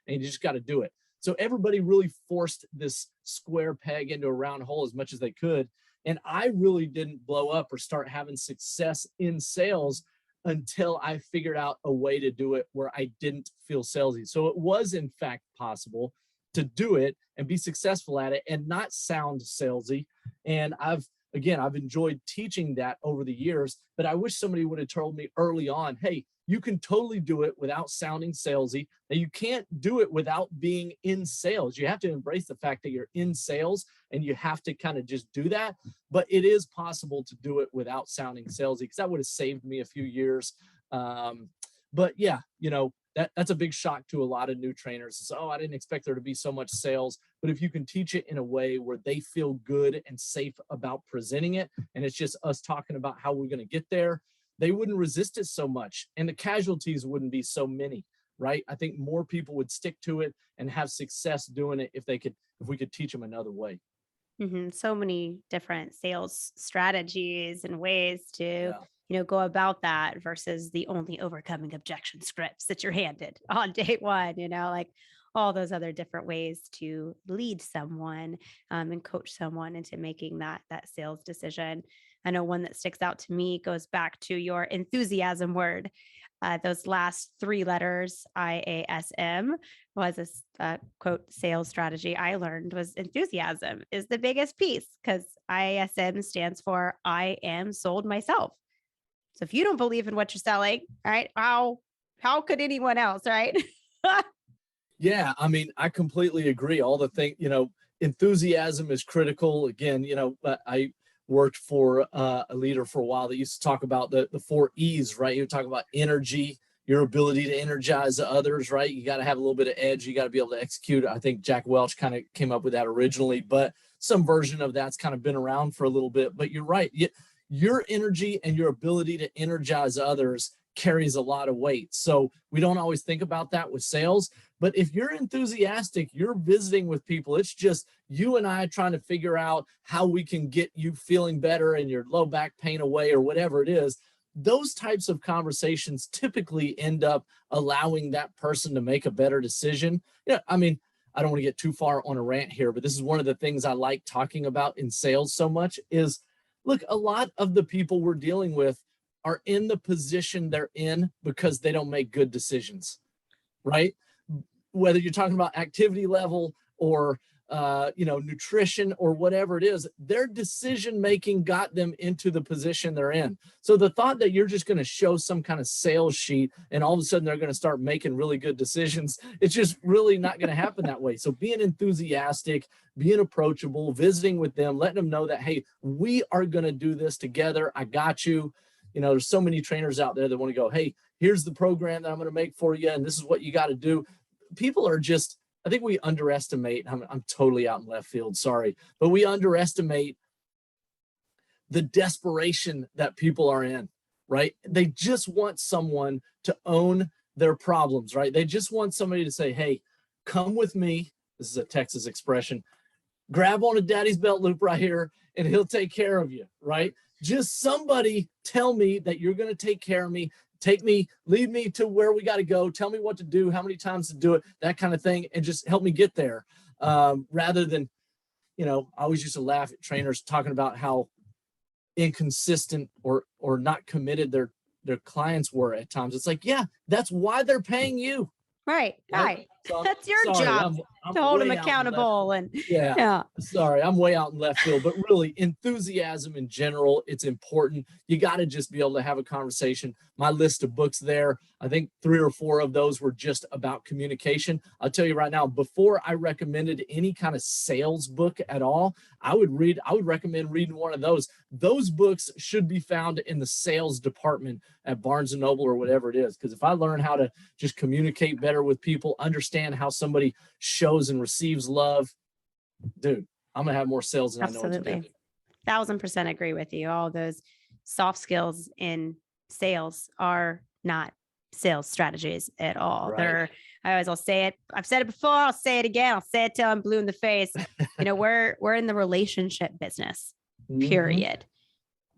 and you just got to do it. So everybody really forced this square peg into a round hole as much as they could. And I really didn't blow up or start having success in sales until I figured out a way to do it where I didn't feel salesy. So it was in fact possible to do it and be successful at it and not sound salesy. And I've enjoyed teaching that over the years, but I wish somebody would have told me early on, hey, you can totally do it without sounding salesy. And you can't do it without being in sales. You have to embrace the fact that you're in sales and you have to kind of just do that. But it is possible to do it without sounding salesy, because that would have saved me a few years. But yeah, that's a big shock to a lot of new trainers. It's, oh, I didn't expect there to be so much sales. But if you can teach it in a way where they feel good and safe about presenting it, and it's just us talking about how we're going to get there, they wouldn't resist it so much. And the casualties wouldn't be so many, right? I think more people would stick to it and have success doing it if we could teach them another way. Mm-hmm. So many different sales strategies and ways to, go about that versus the only overcoming objection scripts that you're handed on day one, like all those other different ways to lead someone and coach someone into making that sales decision. I know one that sticks out to me goes back to your enthusiasm word. Those last three letters, IASM, was a quote sales strategy I learned was enthusiasm is the biggest piece, because IASM stands for I am sold myself. So if you don't believe in what you're selling, right, how could anyone else, right? Yeah, I mean, I completely agree. All the thing, enthusiasm is critical. Again, I worked for a leader for a while that used to talk about the 4 E's, right? You talk about energy, your ability to energize others, right? You got to have a little bit of edge. You got to be able to execute. I think Jack Welch kind of came up with that originally, but some version of that's kind of been around for a little bit. But you're right. Your energy and your ability to energize others carries a lot of weight. So we don't always think about that with sales. But if you're enthusiastic, you're visiting with people. It's just you and I trying to figure out how we can get you feeling better and your low back pain away or whatever it is. Those types of conversations typically end up allowing that person to make a better decision. I mean, I don't want to get too far on a rant here, but this is one of the things I like talking about in sales so much is, look, a lot of the people we're dealing with are in the position they're in because they don't make good decisions, right? Whether you're talking about activity level or nutrition or whatever it is, their decision making got them into the position they're in. So the thought that you're just going to show some kind of sales sheet and all of a sudden they're going to start making really good decisions, it's just really not going to happen that way. So being enthusiastic, being approachable, visiting with them, letting them know that, hey, we are going to do this together. I got you. There's so many trainers out there that want to go, hey, here's the program that I'm going to make for you, and this is what you got to do. People are just, I think we underestimate, I'm totally out in left field, sorry, but we underestimate the desperation that people are in, right? They just want someone to own their problems, right? They just want somebody to say, hey, come with me. This is a Texas expression. Grab on a daddy's belt loop right here and he'll take care of you, right? Just somebody tell me that you're going to take care of me. Take me, lead me to where we got to go. Tell me what to do, how many times to do it, that kind of thing, and just help me get there. Rather than, I always used to laugh at trainers talking about how inconsistent or not committed their clients were at times. It's like, yeah, that's why they're paying you. Right. So that's your job I'm to hold them accountable. And yeah. Sorry, I'm way out in left field, but really enthusiasm in general, it's important. You got to just be able to have a conversation. My list of books there, I think 3 or 4 of those were just about communication. I'll tell you right now, before I recommended any kind of sales book at all, I would recommend reading one of those. Those books should be found in the sales department at Barnes & Noble or whatever it is. Because if I learn how to just communicate better with people, understand how somebody shows and receives love, dude, I'm going to have more sales than Absolutely. I know what to do. 1000% agree with you. All those soft skills in sales are not sales strategies at all. Right. I'll say it. I've said it before. I'll say it again. I'll say it till I'm blue in the face. We're in the relationship business, period.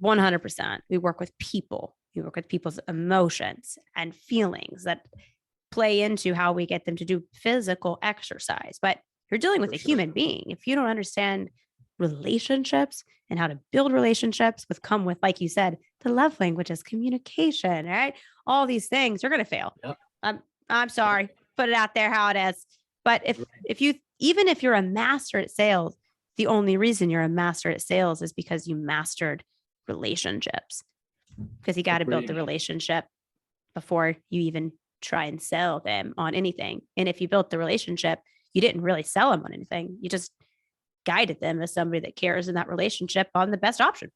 100%. We work with people. We work with people's emotions and feelings that play into how we get them to do physical exercise. But you're dealing with a human being. If you don't understand relationships and how to build relationships with, like you said, the love languages, communication, right? All these things, you're going to fail. Yep. I'm sorry, put it out there how it is. But if you're a master at sales, the only reason you're a master at sales is because you mastered relationships, because you got to build the relationship before you even try and sell them on anything. And if you built the relationship, you didn't really sell them on anything. You just guided them as somebody that cares in that relationship on the best option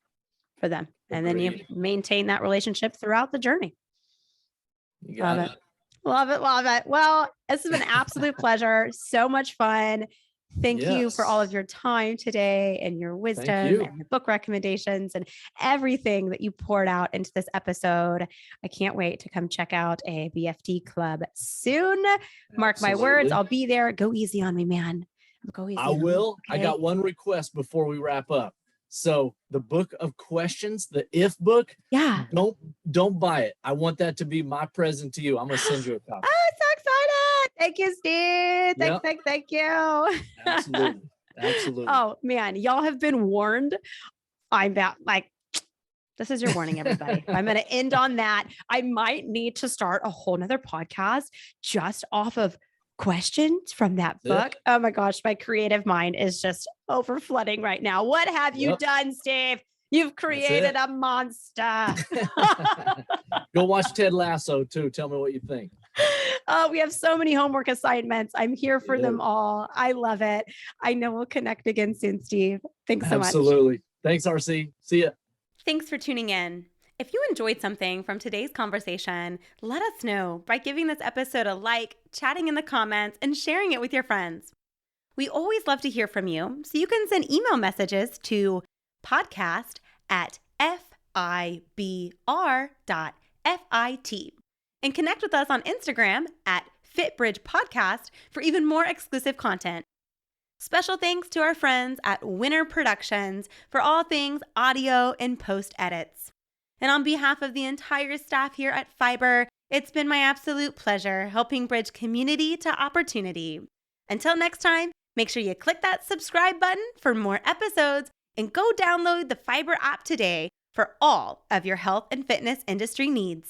for them. And then you maintain that relationship throughout the journey. Love it. Love it. Love it. Well, this has been an absolute pleasure. So much fun. Thank you for all of your time today and your wisdom and the book recommendations and everything that you poured out into this episode. I can't wait to come check out a BFD club soon. Mark my words. I'll be there. Go easy on me, man. Go easy. I will. Okay? I got one request before we wrap up. So the book of questions, the if book, don't buy it. I want that to be my present to you. I'm going to send you a copy. Oh, so excited. Thank you, Steve. Thank you. Absolutely. Oh man, y'all have been warned. I'm about this is your warning, everybody. I'm going to end on that. I might need to start a whole nother podcast just off of questions from that book. Oh my gosh, my creative mind is just over flooding right now. What have you done, Steve? You've That's created it. a monster. Go watch Ted Lasso too. Tell me what you think. Oh, we have so many homework assignments. I'm here for them Yeah, all. I love it. I know we'll connect again soon, Steve. Thanks so much. absolutely. Thanks, RC. See ya. Thanks for tuning in. If you enjoyed something from today's conversation, let us know by giving this episode a like, chatting in the comments, and sharing it with your friends. We always love to hear from you, so you can send email messages to podcast@fibr.fit and connect with us on Instagram @FitBridgePodcast for even more exclusive content. Special thanks to our friends at Winner Productions for all things audio and post edits. And on behalf of the entire staff here at Fiber, it's been my absolute pleasure helping bridge community to opportunity. Until next time, make sure you click that subscribe button for more episodes and go download the Fiber app today for all of your health and fitness industry needs.